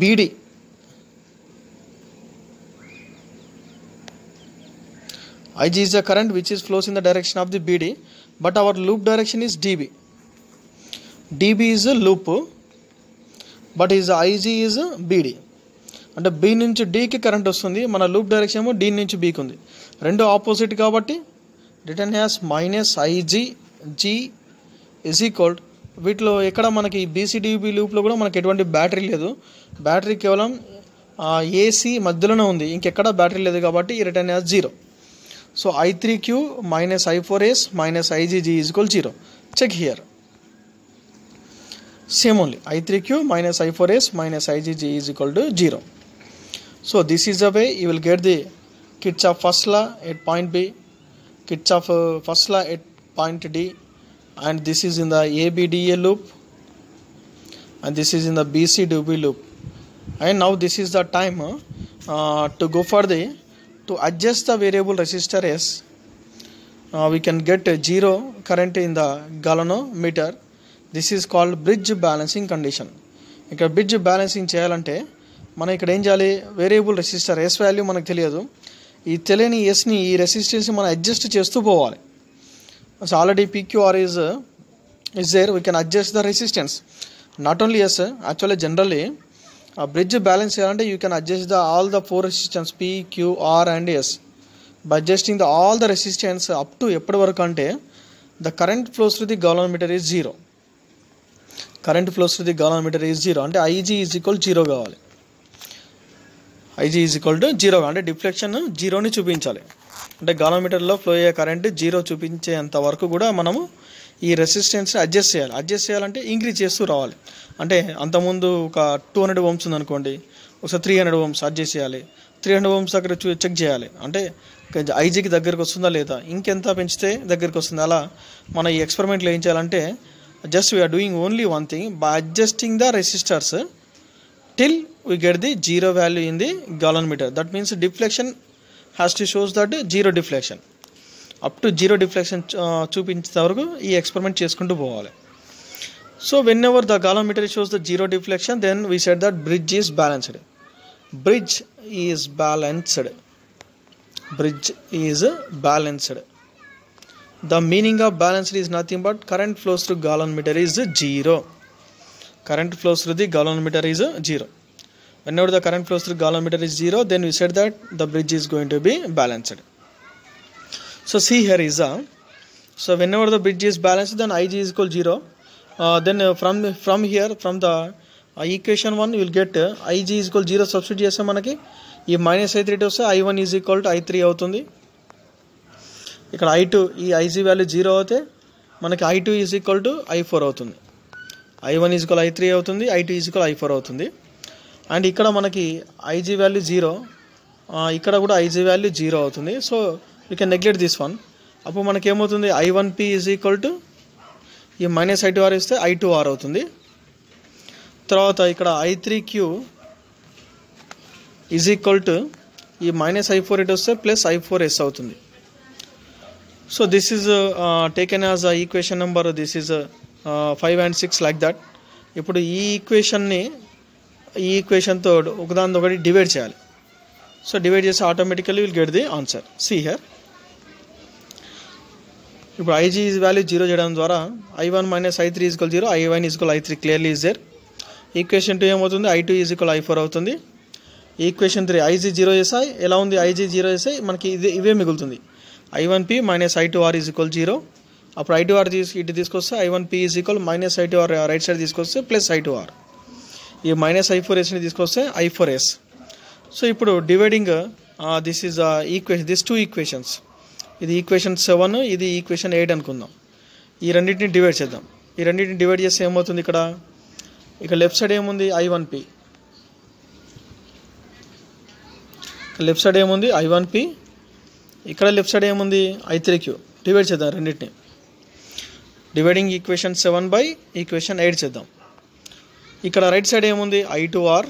BD. IG is a current which is flows in the direction of the BD, but our loop direction is DB. DB is a loop, but his IG is a BD. అంటే B నుంచి Dకి current వస్తుంది, మన loop direction ఏమో D నుంచి Bకి ఉంది, రెండు opposite కాబట్టి return has minus IG is equal. వీటిలో ఎక్కడ మనకి BCDB లూప్లో కూడా మనకి ఎటువంటి బ్యాటరీ లేదు, బ్యాటరీ కేవలం AC మధ్యలోనే ఉంది, ఇంకెక్కడ బ్యాటరీ లేదు కాబట్టి return has 0. So I3Q minus I4S minus IGG is equal 0. Check here. Same only. I3Q minus I4S minus IGG is equal to 0. So this is the way you will get the Kirchhoff first law at point B, Kirchhoff first law at point D, and this is in the ABDA loop, and this is in the BCDB loop. And now this is the time to go for the to adjust the variable resistor S. We can get 0 current in the galvanometer. This is called bridge balancing condition. ఇక్కడ bridge balancing చేయాలంటే మనం ఇక్కడ ఏం చేయాలి, variable resistor S value మనకు తెలియదు, ఈ తెలియని ఎస్ని ఈ రెసిస్టెన్స్ని మనం అడ్జస్ట్ చేస్తూ పోవాలి. So already PQR is there, we can adjust the resistance. Not only S, actually generally bridge balance చేయాలంటే you can adjust all the 4 resistance P, Q, R and S. By adjusting all the resistance up to ఎప్పటి వరకు అంటే the current flows through the galvanometer is 0. అంటే IG is equal 0 కావాలి. IG is equal to 0 అంటే deflection 0ని చూపించాలి. అంటే గాలోమీటర్లో flow అయ్యే current 0 చూపించేంత వరకు కూడా మనము ఈ రెసిస్టెన్స్ని అడ్జస్ట్ చేయాలంటే ఇంక్రీజ్ చేస్తూ రావాలి. అంటే అంతకుముందు ఒక 200 ohms ఉందనుకోండి, ఒకసారి 300 ohms అడ్జస్ట్ చేయాలి, 300 ohms దగ్గర చెక్ చేయాలి, అంటే ఐజీకి దగ్గరికి వస్తుందా లేదా, ఇంకెంత పెంచితే దగ్గరికి వస్తుంది. అలా మన ఈ ఎక్స్పెరిమెంట్లో ఏం చేయాలంటే just we are doing only one thing, by adjusting the resistors till we get the 0 value in the galvanometer. That means deflection has to shows that 0 deflection. Up to 0 deflection చూపించే వరకు ఈ ఎక్స్పెరిమెంట్ చేసుకుంటూ పోవాలి. So whenever the galvanometer shows the 0 deflection, then we said that bridge is balanced. Bridge is balanced. the meaning of balanced is nothing but current flows through galvanometer is 0. Current flows through the galvanometer is 0. Whenever the current flows through galvanometer is 0, then we said that the bridge is going to be balanced. So see here is so whenever the bridge is balanced, then Ig is equal 0. Then from here, from the equation 1, you will get Ig is equal 0 substitute చేస్తే మనకి ఈ minus I3 వస్తే I1 is equal to I3 అవుతుంది. ఇక్కడ I2 ఈ Ig value 0 అవుతే మనకి I2 is equal to I4 అవుతుంది. I1 ఈజ్ ఈక్వల్ I3 అవుతుంది, I2 ఈజ్ ఈక్వల్ I4 అవుతుంది. అండ్ ఇక్కడ మనకి Ig వాల్యూ 0, ఇక్కడ కూడా Ig వాల్యూ 0 అవుతుంది. So you can neglect this one. అప్పుడు మనకి ఏమవుతుంది, I1P is equal to E minus I2R ఇస్తే I2R అవుతుంది. తర్వాత ఇక్కడ I3Q is equal to E minus I4 ఇటు వస్తే ప్లస్ I4S అవుతుంది. So this is taken as equation number, this is 5 and 6 like that. ఇప్పుడు ఈ ఈక్వేషన్తో ఒకదాని ఒకటి డివైడ్ చేయాలి. సో డివైడ్ చేసి automatically will get the answer. See here, ఇప్పుడు Ig వాల్యూ 0 చేయడం ద్వారా I1 మైనస్ I3 is equal 0, I1 is equal I3 clearly is there. Equation 2 ఏమవుతుంది, I2 ఈజ్ ఈక్వల్ I4 అవుతుంది. ఈక్వేషన్ 3 Ig 0 చేస్తే ఎలా ఉంది, Ig 0 చేస్తే మనకి ఇవే మిగులుతుంది. I1P minus I2R is equal 0. అప్పుడు I2R ఇటు తీసుకొస్తే I1P is equal minus I2R right side తీసుకొస్తే ప్లస్ I2R. ఈ మైనస్ I4Sని తీసుకొస్తే I4S. సో ఇప్పుడు dividing this is equation, this 2 equations, ఇది ఈక్వేషన్ 7, ఇది ఈక్వేషన్ 8 అనుకుందాం. ఈ రెండింటిని డివైడ్ చేద్దాం. ఈ రెండింటిని డివైడ్ చేస్తే ఏమవుతుంది, ఇక్కడ లెఫ్ట్ సైడ్ ఏముంది I1P, లెఫ్ట్ సైడ్ ఏముంది I1P, ఇక్కడ లెఫ్ట్ సైడ్ ఏముంది I3Q. డివైడ్ చేద్దాం రెండింటిని. డివైడింగ్ ఈక్వేషన్ 7 బై ఈక్వేషన్ 8 చేద్దాం. ఇక్కడ రైట్ సైడ్ ఏముంది I2R,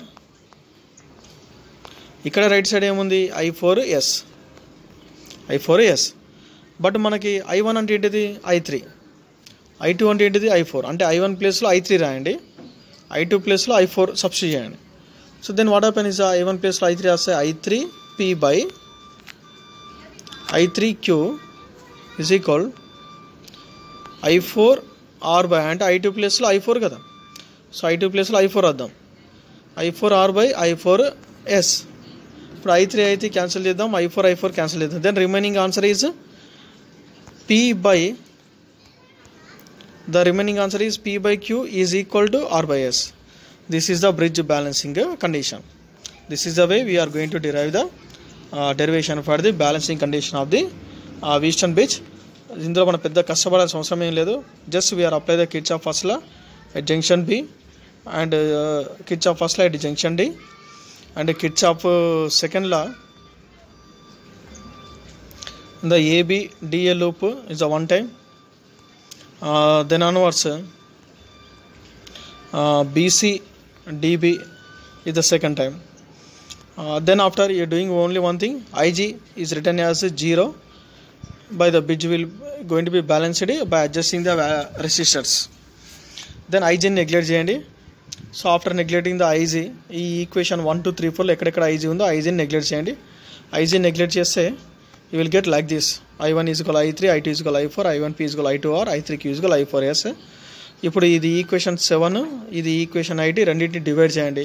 ఇక్కడ రైట్ సైడ్ ఏముంది I4S. బట్ మనకి I1 అంటే ఏంటిది I3, I2 అంటే ఏంటిది I4. అంటే I1 ప్లేస్లో I3 రాయండి, I2 ప్లేస్లో I4 సబ్స్టిట్యూట్ చేయండి. So then what happen is I1 ప్లేస్లో I3 వస్తే I3P by I3Q is equal I4R by, అంటే I2 ప్లేస్లో I4 కదా, సో I2 ప్లేస్లో I4 వద్దాం, I4R బై I4S. ఇప్పుడు I3 క్యాన్సిల్ చేద్దాం, I4 క్యాన్సిల్ చేద్దాం. Then remaining answer is P by, the remaining answer is P by Q is equal to R by S. This is the bridge balancing condition. This is the way we are going to derive the derivation for the balancing condition of the Wheatstone bridge. ఇందులో మనం పెద్ద కష్టపడాల్సిన అవసరం ఏం లేదు. Just we are apply the Kirchhoff first law at junction B and Kirchhoff first law at junction D and Kirchhoff second law in the AB DA loop is a one time. Then onwards BC DB is the second time. Then after you are doing only one thing, Ig is written as 0 by the bridge will going to be balanced by adjusting the resistors. Then Ig neglect cheyandi. So after neglecting the Ig, ఈ equation 1 2 3 4 లో ఎక్కడెక్కడ Ig ఉందో Ig neglect చేయండి. Ig neglect చేస్తే you will get like this, I1 is equal I3, I2 is equal I4, I1P is equal I2R, I3Q is equal I4S. ఇప్పుడు ఇది equation 7, ఇది equation 8, రెండింటిని డివైడ్ చేయండి.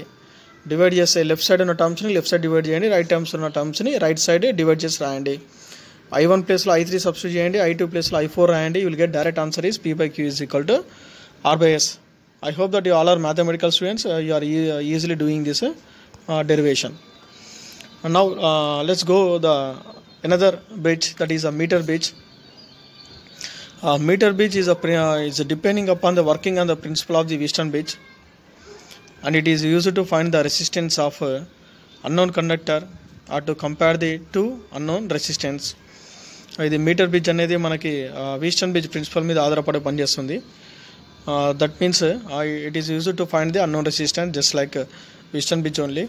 డివైడ్ చేస్తే లెఫ్ట్ సైడ్ ఉన్న టర్మ్స్ని left side divide చేయండి, right terms ఉన్న టర్మ్స్ని right side divide చేసి రాయండి. I1 ప్లేస్లో I3 సబ్స్టిట్యూట్ చేయండి, I2 ప్లేస్లో I4 రాయండి. You will get direct answer is P by Q is equal to R by S. I hope that you all are mathematical students, you are easily doing this derivation. And now let's go the another bridge, that is a meter bridge. Meter bridge is depending upon the working on the principle of the Wheatstone bridge, and it is used to find the resistance of unknown conductor or to compare the two unknown resistance. ఇది metre bridge అనేది మనకి Wheatstone bridge principal మీద ఆధారపడి పనిచేస్తుంది. That means it is used to find the unknown resistance just like Wheatstone bridge only.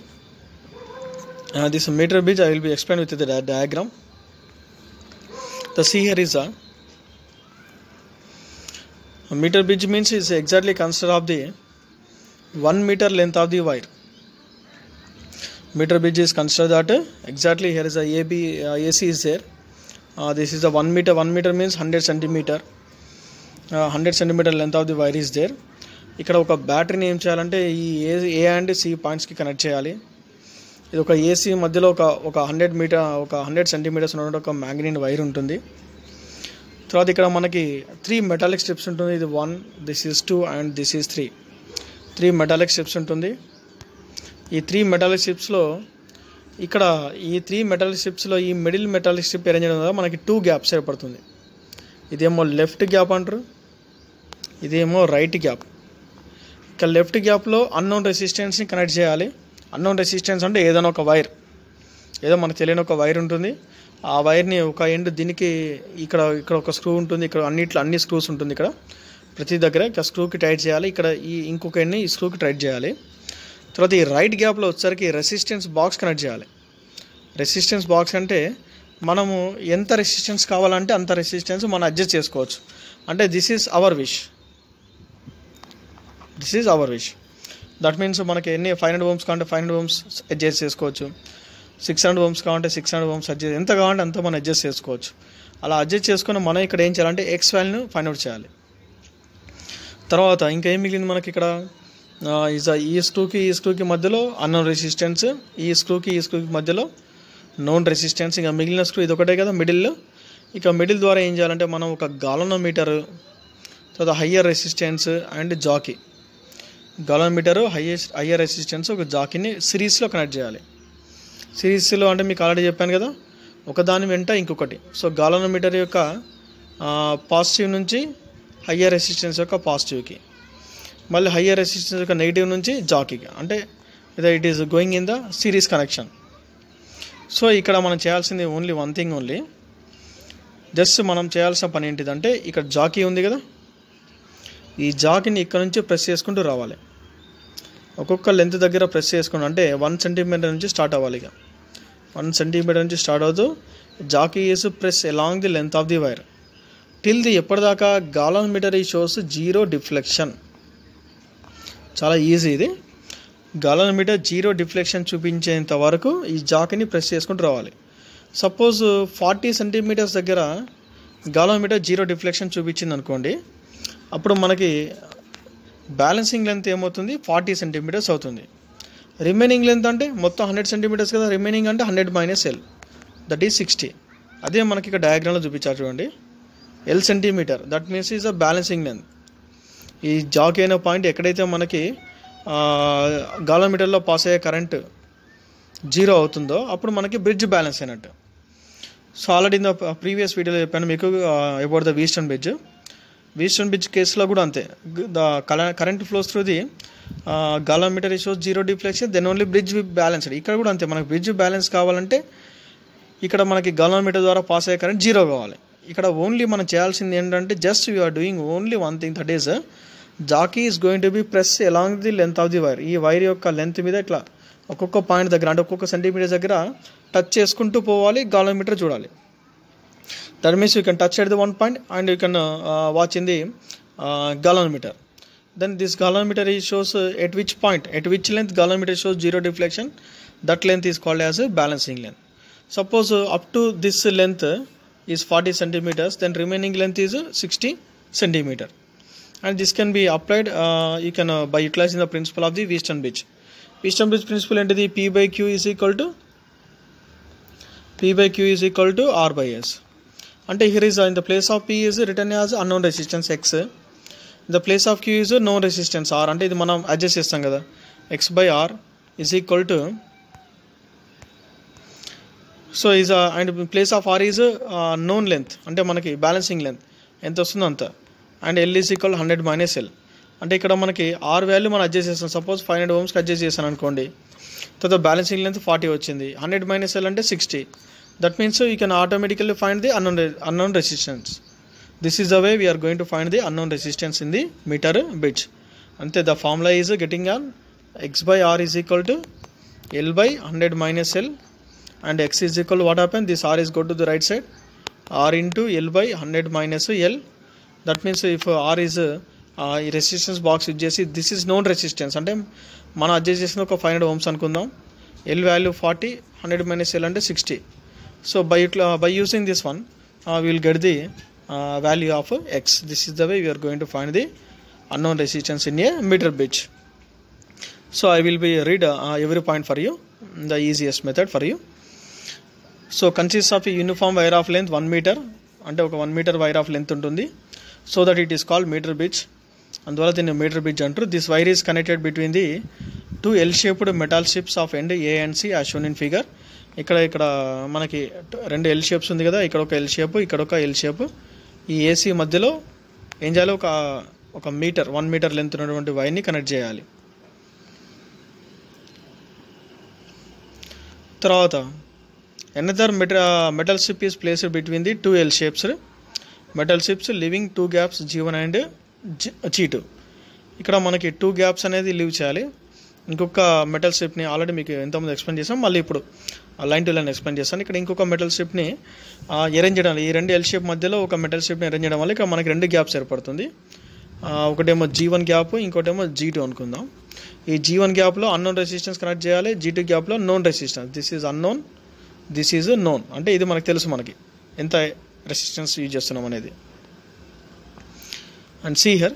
This meter bridge I will be explained with the diagram. The see here is a meter bridge means is exactly consider of the 1 meter length of the wire. Meter bridge is considered that exactly here is a AC is there, This is a 1 meter. 1 meter means 100 centimeter. 100 centimeter length of the wire is there. ఇక్కడ ఒక బ్యాటరీని ఏం చేయాలంటే ఈ ఏ and C పాయింట్స్కి connect చేయాలి. ఇది ఒక AC మధ్యలో ఒక 100 సెంటీమీటర్స్ ఉన్న ఒక మ్యాగ్నెట్ వైర్ ఉంటుంది. తర్వాత ఇక్కడ మనకి 3 మెటాలిక్ స్ట్రిప్స్ ఉంటుంది. ఇది 1, this is 2 and this is 3 metallic strips ఉంటుంది. ఈ 3 మెటాలిక్ స్ట్రిప్స్లో ఇక్కడ ఈ 3 మెటాలిక్ స్ట్రిప్స్లో ఈ మిడిల్ మెటాలిక్ స్ట్రిప్ అరేంజ్ చేయడం వల్ల మనకి 2 గ్యాప్స్ ఏర్పడుతుంది. ఇదేమో లెఫ్ట్ గ్యాప్ అంటారు, ఇదేమో రైట్ గ్యాప్. ఇక లెఫ్ట్ గ్యాప్లో అన్నోన్ రెసిస్టెన్స్ని కనెక్ట్ చేయాలి. అన్నోన్ రెసిస్టెన్స్ అంటే ఏదైనా ఒక వైర్, ఏదో మనకు తెలియని ఒక వైర్ ఉంటుంది. ఆ వైర్ని ఒక ఎండ్ దీనికి ఇక్కడ ఒక స్క్రూ ఉంటుంది. ఇక్కడ అన్ని స్క్రూస్ ఉంటుంది. ఇక్కడ ప్రతి దగ్గర ఇక స్క్రూకి టైట్ చేయాలి. ఇక్కడ ఈ ఇంకొక ఎండ్ని ఈ స్క్రూకి టైట్ చేయాలి. తర్వాత ఈ రైట్ గ్యాప్లో వచ్చేసరికి రెసిస్టెన్స్ బాక్స్ కనెక్ట్ చేయాలి. రెసిస్టెన్స్ బాక్స్ అంటే మనము ఎంత రెసిస్టెన్స్ కావాలంటే అంత రెసిస్టెన్స్ మనం అడ్జస్ట్ చేసుకోవచ్చు. అంటే this is our wish. That means మనకి ఎన్ని 500 ఓమ్స్ కావాలంటే 500 ఓమ్స్ అడ్జస్ట్ చేసుకోవచ్చు. 600 ఓమ్స్ కావాలంటే 600 ఓమ్స్ అడ్జస్ట్, ఎంత కావాలంటే అంత మనం అడ్జస్ట్ చేసుకోవచ్చు. అలా అడ్జస్ట్ చేసుకుని మనం ఇక్కడ ఏం చేయాలంటే ఎక్స్ వాల్యూను ఫైండ్ అవుట్ చేయాలి. తర్వాత ఇంకా ఏం మిగిలింది మనకి ఇక్కడ, ఈ స్క్రూకి మధ్యలో అన్నోన్ రెసిస్టెన్స్, ఈ స్క్రూకి మధ్యలో నోన్ రెసిస్టెన్స్. ఇంకా మిగిలిన స్క్రూ ఇది ఒకటే కదా మిడిల్లో. ఇక మిడిల్ ద్వారా ఏం చేయాలంటే మనం ఒక గాలనోమీటర్, తర్వాత higher resistance and jockey, galvanometer higher resistance ఒక జాకీని సిరీస్లో కనెక్ట్ చేయాలి. సిరీస్లో అంటే మీకు ఆల్రెడీ చెప్పాను కదా, ఒకదాని వెంట ఇంకొకటి. సో గాలనోమీటర్ యొక్క పాజిటివ్ నుంచి హయ్యర్ రెసిస్టెన్స్ యొక్క పాజిటివ్కి, మళ్ళీ హయ్యర్ రెసిస్టెన్స్ యొక్క నెగిటివ్ నుంచి జాకీకి, అంటే it is going in the series connection. So ఇక్కడ మనం చేయాల్సింది only one thing only. Just మనం చేయాల్సిన పని ఏంటిదంటే ఇక్కడ జాకీ ఉంది కదా, ఈ జాకీని ఇక్కడ నుంచి ప్రెస్ చేసుకుంటూ రావాలి. ఒక్కొక్క లెంత్ దగ్గర ప్రెస్ చేసుకుంటూ, అంటే 1 సెంటీమీటర్ నుంచి స్టార్ట్ అవ్వాలి. ఇక 1 సెంటీమీటర్ నుంచి స్టార్ట్ అవుతూ jockey is press along the length of the wire till the ఎప్పటిదాకా గాలనోమీటర్ ఈ షోస్ 0 డిఫ్లెక్షన్. చాలా ఈజీ ఇది. గాలనోమీటర్ 0 డిఫ్లెక్షన్ చూపించేంత వరకు ఈ జాకీని ప్రెస్ చేసుకుంటూ రావాలి. సపోజ్ 40 సెంటీమీటర్స్ దగ్గర గాలనోమీటర్ 0 డిఫ్లెక్షన్ చూపించింది అనుకోండి, అప్పుడు మనకి బ్యాలెన్సింగ్ లెంత్ ఏమవుతుంది, 40 సెంటీమీటర్స్ అవుతుంది. రిమైనింగ్ లెంత్ అంటే మొత్తం 100 సెంటీమీటర్స్ కదా, రిమైనింగ్ అంటే 100 - L, దట్ ఈజ్ 60. అదే మనకి ఇక్కడ డయాగ్రామ్లో చూపించారు చూడండి, L centimetre, that means is a balancing length. ఈ జాకీ అయిన పాయింట్ ఎక్కడైతే మనకి గాలనోమీటర్లో పాస్ అయ్యే కరెంట్ 0 అవుతుందో అప్పుడు మనకి బ్రిడ్జ్ బ్యాలెన్స్ అయినట్టు. So already in the previous వీడియోలో చెప్పాను మీకు అబౌట్ ద వీస్టర్న్ బ్రిడ్జ్ కేసులో కూడా అంతే. The current flows through the galvanometer shows 0 deflection, then only bridge balanced. ఇక్కడ కూడా అంతే, మనకి బ్రిడ్జ్ బ్యాలెన్స్ కావాలంటే ఇక్కడ మనకి గాలనోమీటర్ ద్వారా పాస్ అయ్యే కరెంట్ 0 కావాలి. ఇక్కడ ఓన్లీ మనం చేయాల్సింది ఏంటంటే just you are doing only one thing, that is jockey is going to be press along the length of the wire. ఈ వైర్ యొక్క లెంత్ మీద ఇట్లా ఒక్కొక్క పాయింట్ దగ్గర, అంటే ఒక్కొక్క సెంటీమీటర్ దగ్గర టచ్ చేసుకుంటూ పోవాలి, గాలనోమీటర్ చూడాలి. That means you can touch at the one point and you can watch in the galvanometer. Then this galvanometer shows at which point, at which length galvanometer shows 0 deflection, that length is called as a balancing length. Suppose up to this length is 40 centimeters, then remaining length is 60 centimeter, and this can be applied you can by utilizing the principle of the Wheatstone bridge. Wheatstone bridge principle into the P by Q is equal to R by S. And here is in the place of P is written as unknown resistance X, in the place of Q is known resistance R. అంటే ఇది మనం adjust చేస్తాం కదా, X by R is equal to, so is and place of R is known length, అంటే మనకి balancing length ఎంత వస్తుందో అంత, and L is equal 100 - L. అంటే ఇక్కడ మనకి R వాల్యూ మనం అడ్జస్ట్ చేస్తాం. సపోజ్ 500 ohmsకి అడ్జస్ట్ చేస్తాను అనుకోండి, తర్వాత బ్యాలెన్సింగ్ లెంత్ 40 వచ్చింది, 100 - L అంటే 60. That means you can automatically find the unknown resistance. This is the way we are going to find the unknown resistance in the meter bridge. Ante the formula is getting on X by R is equal to L by 100 - L, and X is equal to what happened, this R is go to the right side, R into L by 100 - L. That means if R is resistance box use chesi, this is known resistance, అంటే మనం adjust చేసిన ఒక 500 ohms అనుకుందాం, L value 40, 100 - L అంటే 60. So by using this one, we will get the value of x. This is the way we are going to find the unknown resistance in a meter bridge. So I will be read every point for you, the easiest method for you. So consists of a uniform wire of length 1 meter, అంటే ఒక 1 meter wire of length ఉంటుంది. So that it is called meter bridge. అందువల్ల దీన్ని meter bridge అంటారు. This wire is connected between the two L-shaped metal strips of end A and C as shown in figure. ఇక్కడ మనకి రెండు L shapes ఉంది కదా, ఇక్కడ ఒక L shape, ఇక్కడ ఒక L shape. ఈ AC మధ్యలో ఏం చేయాలి, ఒక మీటర్ 1 meter లెంత్ ఉన్నటువంటి వైర్ని కనెక్ట్ చేయాలి. తర్వాత another metal strip is placed between the two L shapes metal strips, leaving two gaps G1 and G2. ఇక్కడ మనకి 2 gaps అనేది లీవ్ చేయాలి. ఇంకొక మెటల్ స్ట్రిప్ని ఆల్రెడీ మీకు ఎంతమంది ఎక్స్ప్లెయిన్ చేసాం, మళ్ళీ ఇప్పుడు లైన్ టు లైన్ ఎక్స్ప్లెయిన్ చేస్తాను. ఇక్కడ ఇంకొక మెటల్ స్ట్రిప్ని అరేంజ్ చేయడం, ఈ రెండు ఎల్ షేప్ మధ్యలో ఒక మెటల్ స్ట్రిప్ని అరేంజ్ చేయడం వల్ల ఇక్కడ మనకి 2 గ్యాప్స్ ఏర్పడుతుంది. ఒకటేమో G1 గ్యాప్, ఇంకోటేమో G2 అనుకుందాం. ఈ G1 గ్యాప్లో అన్నోన్ రెసిస్టెన్స్ కనెక్ట్ చేయాలి, G2 గ్యాప్లో known resistance. This is unknown, this is known. అంటే ఇది మనకు తెలుసు, మనకి ఎంత రెసిస్టెన్స్ యూజ్ చేస్తున్నాం అనేది. And see here,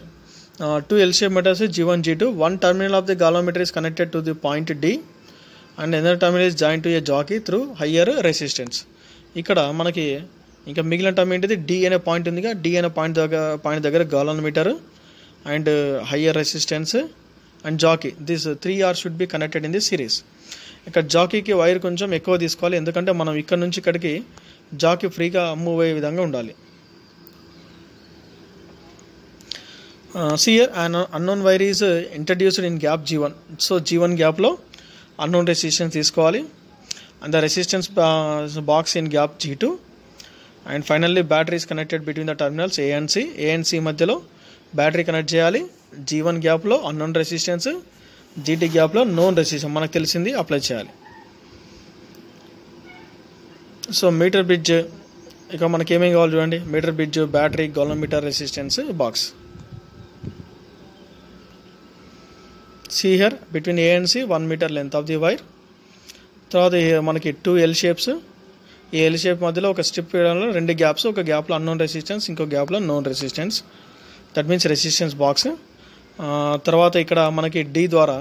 two L-shaped metals G1, G2. One terminal of the galvanometer is connected to the point D and another terminal is joined to a jockey through higher resistance. ఇక్కడ మనకి ఇంకా మిగిలిన term ఏంటిది, D అనే point ఉందిగా, D అనే point దగ్గర galvanometer and higher resistance and jockey. This 3R should be connected in this series. ఇక్కడ జాకీకి వైర్ కొంచెం ఎక్కువ తీసుకోవాలి, ఎందుకంటే మనం ఇక్కడ నుంచి ఇక్కడికి జాకీ ఫ్రీగా మూవ్ అయ్యే విధంగా ఉండాలి. See here, an unknown wire is introduced in gap G1. So G1 gap lo unknown resistance తీసుకోవాలి, and the resistance box in gap G2. And finally battery is connected between the terminals A and C. A and C మధ్యలో battery connect చేయాలి. G1 gap లో unknown resistance, G2 gap లో known resistance మనకు తెలిసింది apply చేయాలి. So metre bridge, ఇక మనకి ఏమేమి కావాలి చూడండి, metre bridge, battery, galvanometer, resistance box. See here, between A and C 1 meter length of the wire. తర్వాత మనకి 2 L shapes. ఈ L షేప్ మధ్యలో ఒక స్ట్రిప్ వేయడంలో 2 గ్యాప్స్, ఒక గ్యాప్లో అన్నోన్ రెసిస్టెన్స్, ఇంకో గ్యాప్లో known resistance. That means resistance box. తర్వాత ఇక్కడ మనకి D ద్వారా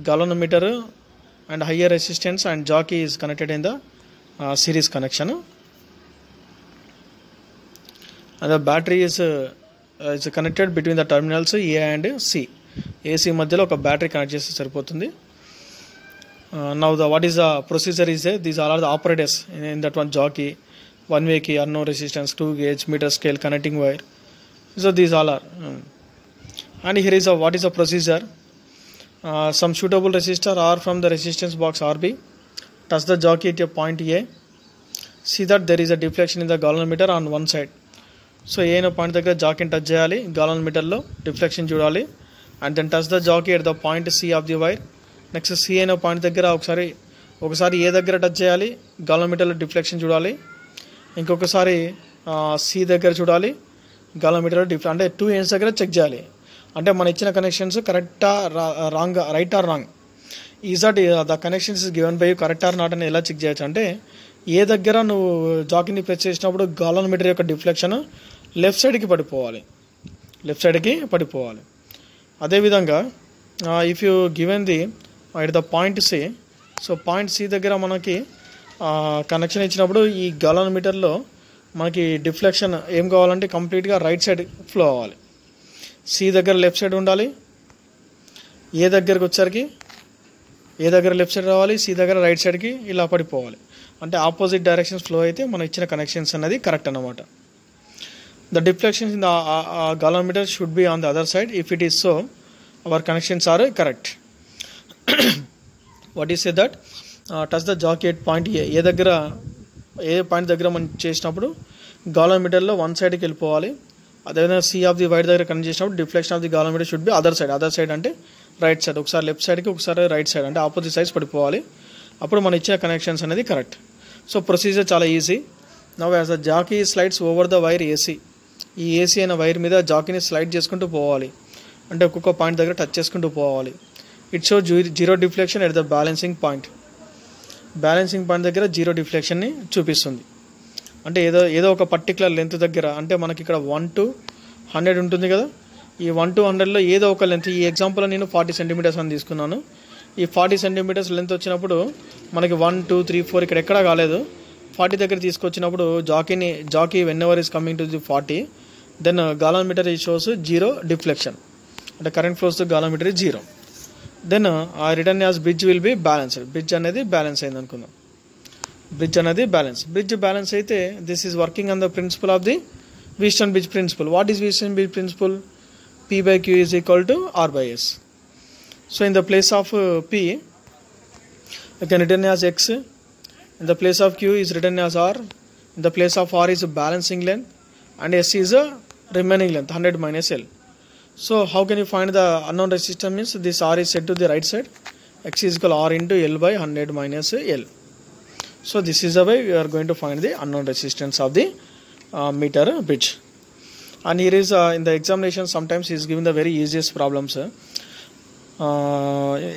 galvanometer and higher resistance and jockey is connected in the series connection. And the battery is connected between the terminals A and C. AC మధ్యలో ఒక battery connect చేస్తే సరిపోతుంది. Now what is the procedure is these are the operators in that one jockey, 1 way key, unknown resistance, 2 gauge, meter scale, connecting wire. So these all are. And here is what is the procedure. Some suitable resistor R from the resistance box RB. Touch the jockey at a point A. See that there is a deflection in the galvanometer on one side. So A అనే point దగ్గర జాకీని touch చేయాలి, గాల్వనోమీటర్లో deflection చూడాలి. And then touch the jockey at the point C of the wire. Next C అనే point దగ్గర ఒకసారి A దగ్గర touch చేయాలి, గాల్వనోమీటర్లో deflection చూడాలి. ఇంకొకసారి C దగ్గర చూడాలి, గాల్వనోమీటర్లో అంటే 2 ends దగ్గర చెక్ చేయాలి. అంటే మన ఇచ్చిన కనెక్షన్స్ కరెక్టా wrong, right or wrong. Is that the connections is given by correct or not అని ఎలా చెక్ చేయొచ్చు అంటే, ఏ దగ్గర నువ్వు జాకీని ప్రెస్ చేసినప్పుడు గాల్వనోమీటర్ యొక్క డిఫ్లెక్షన్ లెఫ్ట్ సైడ్కి పడిపోవాలి. అదేవిధంగా if you given the at the point C, so point C దగ్గర మనకి కనెక్షన్ ఇచ్చినప్పుడు ఈ గాల్వనోమీటర్లో మనకి డిఫ్లెక్షన్ ఏం కావాలంటే కంప్లీట్గా రైట్ సైడ్ ఫ్లో అవ్వాలి. సి దగ్గర లెఫ్ట్ సైడ్ ఉండాలి, ఏ దగ్గరకు వచ్చేసరికి ఏ దగ్గర లెఫ్ట్ సైడ్ రావాలి, సి దగ్గర రైట్ సైడ్కి ఇలా పడిపోవాలి. అంటే ఆపోజిట్ డైరెక్షన్స్ ఫ్లో అయితే మనం ఇచ్చిన కనెక్షన్స్ అనేది కరెక్ట్ అన్నమాట. The deflections in the galvanometer should be on the other side. If it is so, our connections are correct. What is say that touch the jockey at point A. A point దగ్గర మనం చేసినప్పుడు గాల్వనోమీటర్లో 1 సైడ్కి వెళ్ళిపోవాలి. అదేవిధంగా C of the wire దగ్గర connect చేసినప్పుడు deflection of the galvanometer should be other side అంటే రైట్ సైడ్. ఒకసారి లెఫ్ట్ సైడ్కి, ఒకసారి రైట్ సైడ్ అంటే ఆపోజిట్ సైడ్స్ పడిపోవాలి. అప్పుడు మనం ఇచ్చే కనెక్షన్స్ అనేది కరెక్ట్. సో ప్రొసీజర్ చాలా easy. Now as the jockey slides over the wire AC, ఈ ఏసీ అయిన వైర్ మీద జాకీని స్లైడ్ చేసుకుంటూ పోవాలి, అంటే ఒక్కొక్క పాయింట్ దగ్గర టచ్ చేసుకుంటూ పోవాలి. It show 0 deflection at the balancing point దగ్గర 0 డిఫ్లెక్షన్ని చూపిస్తుంది. అంటే ఏదో ఒక పర్టికులర్ లెంత్ దగ్గర, అంటే మనకి ఇక్కడ 1 to 100 ఉంటుంది కదా, ఈ 1 to 100లో ఏదో ఒక లెంత్, ఈ ఎగ్జాంపుల్లో నేను 40 సెంటీమీటర్స్ అని తీసుకున్నాను. ఈ 40 సెంటీమీటర్స్ లెంత్ వచ్చినప్పుడు మనకి 1 2 3 4 ఇక్కడ ఎక్కడా కాలేదు. 40 దగ్గర తీసుకొచ్చినప్పుడు jockey whenever is coming to the 40, then galvanometer ఈ షోస్ 0 డిఫ్లెక్షన్, అంటే current flows to galvanometer is 0. Then ఆ written as bridge will be balanced. Bridge అనేది బ్యాలెన్స్ అయింది అనుకుందాం. బ్రిడ్జ్ అనేది బ్రిడ్జ్ బ్యాలెన్స్ అయితే this is working on the principle of the Wheatstone bridge principle. What is Wheatstone bridge principle? P/Q is equal to R/S. So in the place of P, you can written as X. In the place of Q is written as R. In the place of R is a balancing length, and S is a remaining length, 100 minus L. So how can you find the unknown resistance? Means this R is set to the right side. X is equal R into L by 100 minus L. So this is the way we are going to find the unknown resistance of the meter bridge. And here is in the examination sometimes he is given the very easiest problems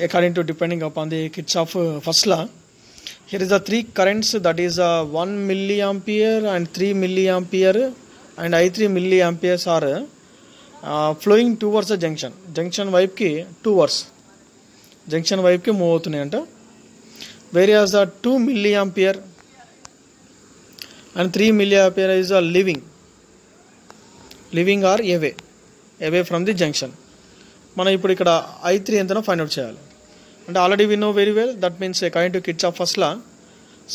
according to depending upon the Kirchhoff first law. Here is the three currents, that is 1 milliampere and 3 milliampere and I3 milliamperes are flowing towards the junction వైపు కి towards junction వైపు కి move అవుతున్నాయి అంట. Whereas the 2 milliampere and 3 milliampere is living or away from the junction. మనం ఇప్పుడు ఇక్కడ I3 ఎంతనో ఫైండ్ అవుట్ చేయాలి. అంటే already we know very well, that means according to Kirchhoff first law,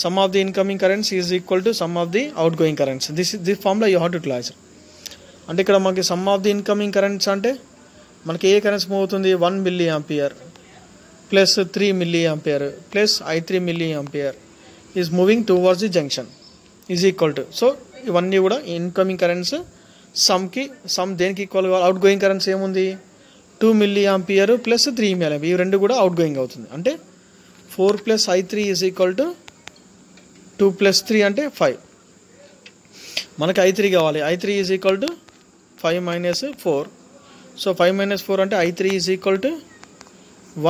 sum of the incoming currents is equal to sum of the outgoing currents. This formula you have to utilize. అంటే ఇక్కడ మనకి some of the incoming currents అంటే మనకి ఏ currents move అవుతుంది? 1 milliampere plus 3 milliampere plus I3 milliampere is moving towards the junction is equal to. So ఇవన్నీ కూడా incoming currents some దేనికి equal గా అవుట్ గోయింగ్ కరెంట్స్ ఏముంది? 2 milliampere plus 3 milliampere, ఇవి రెండు కూడా అవుట్ గోయింగ్ అవుతుంది. అంటే 4 plus I3 is equal to 2 plus 3 అంటే 5. మనకి I3 కావాలి. I3 is equal to 5 minus 4. So 5 minus 4 అంటే I3 is equal to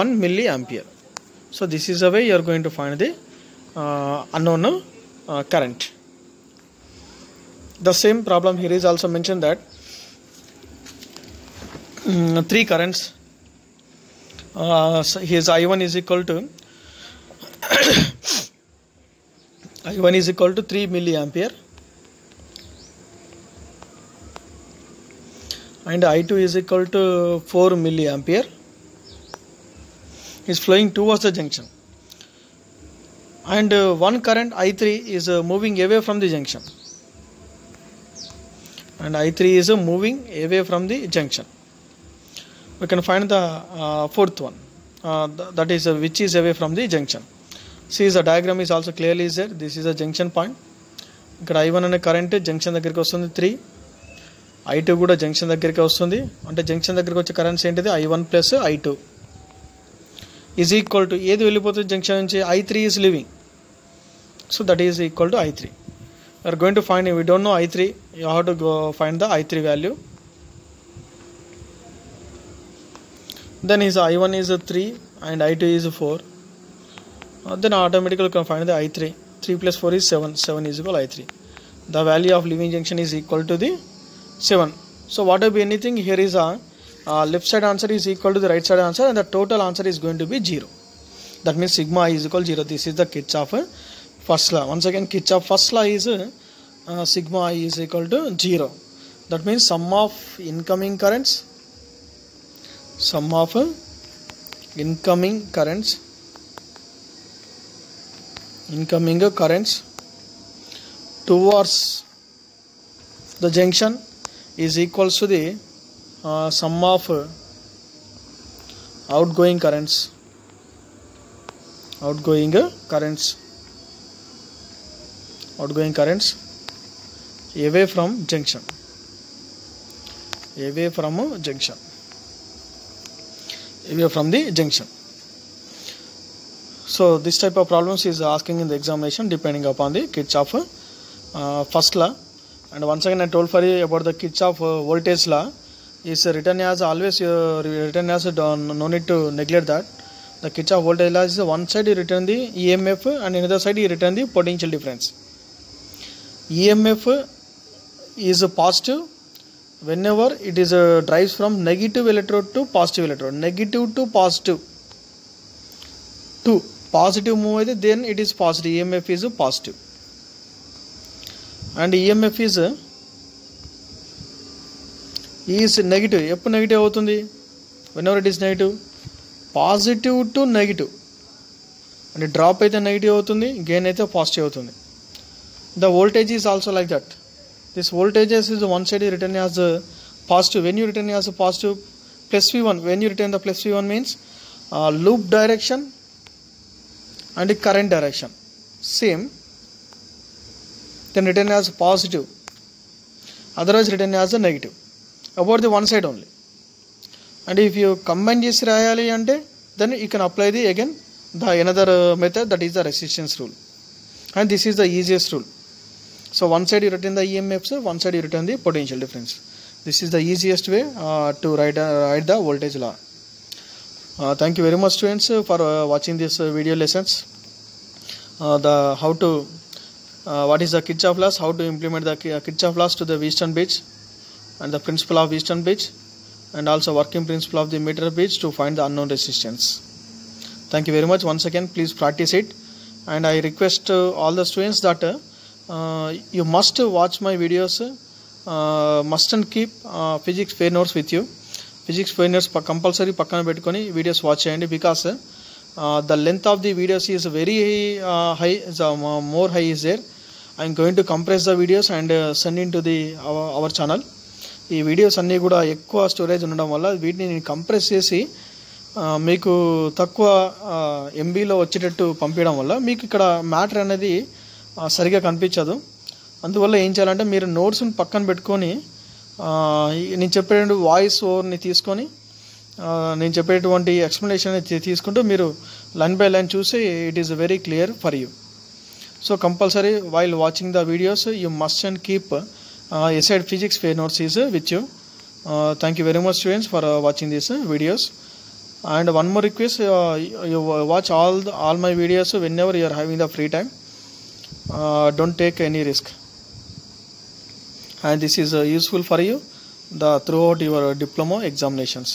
1 milliampere. So this is the way you are going to find the unknown current. The same problem here is also mentioned that three currents. His I1 is equal to I1 is equal to 3 milliampere and I2 is equal to 4 milliampere is flowing towards the junction, and one current I3 is moving away from the junction, and I3 is moving away from the junction. We can find the fourth one, that is which is away from the junction. See, the diagram is also clearly there. This is a junction point. ఇక్కడ I1 అనే current junction దగ్గరికి వస్తుంది 3, I2 కూడా junction దగ్గరికి వస్తుంది. అంటే junction దగ్గరికి వచ్చే కరెంట్స్ ఏంటిది? I1 plus I2 is equal to ఏది వెళ్ళిపోతుంది జంక్షన్ నుంచి? I3 is living. So that is equal to I3. We are going to find, we don't know I3, you have to go find the I3 value. Then his I1 is 3 and I2 is 4. Then automatically you can find the I3. 3 plus 4 is 7. 7 is equal I3. The value of leaving junction is equal to the 7. So whatever be anything, here is a left side answer is equal to the right side answer, and the total answer is going to be 0. That means sigma is equal to 0. This is the Kirchhoff first law. Once again, Kirchhoff first law is sigma I is equal to 0. That means sum of incoming currents towards the junction is equals to the sum of outgoing currents away from junction. Away from the junction. So this type of problems is asking in the examination depending upon the Kirchhoff first law. And once again I told for you about the Kirchhoff voltage law is written as always, written as no need to neglect that. The Kirchhoff voltage law is one side you return the EMF and another side you return the potential difference. EMF is positive whenever it is drives from negative electrode to positive electrode, negative to positive to positive move అయితే then it is positive, EMF is positive. And EMF is negative. ఎప్పుడు negative అవుతుంది? whenever it is negative, positive to negative. అంటే drop అయితే negative అవుతుంది, gain అయితే positive అవుతుంది. The voltage is also like that. This voltage is one side is written as positive. When you written as a positive plus V1, when you written the plus V1 means loop direction and the current direction same, then written as positive, otherwise written as a negative about the one side only. And if you combine this rayali ante, then you can apply the again the another method, that is the resistance rule, and this is the easiest rule. So one side you written the EMFs, one side you written the potential difference. This is the easiest way to write the voltage law. Thank you very much students for watching this video lessons. What is the Kirchhoff laws, how to implement the Kirchhoff laws to the Wheatstone bridge and the principle of Wheatstone bridge, and also working principle of the meter bridge to find the unknown resistance. Thank you very much. Once again, please practice it, and I request all the students that you must watch my videos, must and keep physics fair notes with you. Physics fair notes compulsory pakkana pettukoni videos watch cheyandi, because the length of the videos is very high, more high is there. I am going to compress the videos and send into our channel. ఈ videos అన్నీ కూడా ఎక్కువ storage ఉండడం వల్ల వీటిని నేను compress చేసి మీకు తక్కువ ఎంబీలో వచ్చేటట్టు పంపించడం వల్ల మీకు ఇక్కడ మ్యాటర్ అనేది సరిగా కనిపించదు. అందువల్ల ఏం చేయాలంటే మీరు నోట్స్ని పక్కన పెట్టుకొని నేను చెప్పేటువంటి వాయిస్ ఓవర్ని తీసుకొని నేను చెప్పేటువంటి ఎక్స్ప్లెనేషన్ తీసుకుంటూ మీరు లైన్ బై లైన్ చూసి it is very clear for you. So compulsory while watching the videos you must and keep aside physics fair notes is with you. Thank you very much students for watching these videos, and one more request, you watch all my videos whenever you are having the free time. Don't take any risk, and this is useful for you throughout your diploma examinations.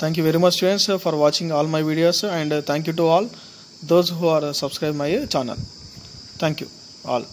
Thank you very much students for watching all my videos, and thank you to all those who are subscribed my channel. Thank you all.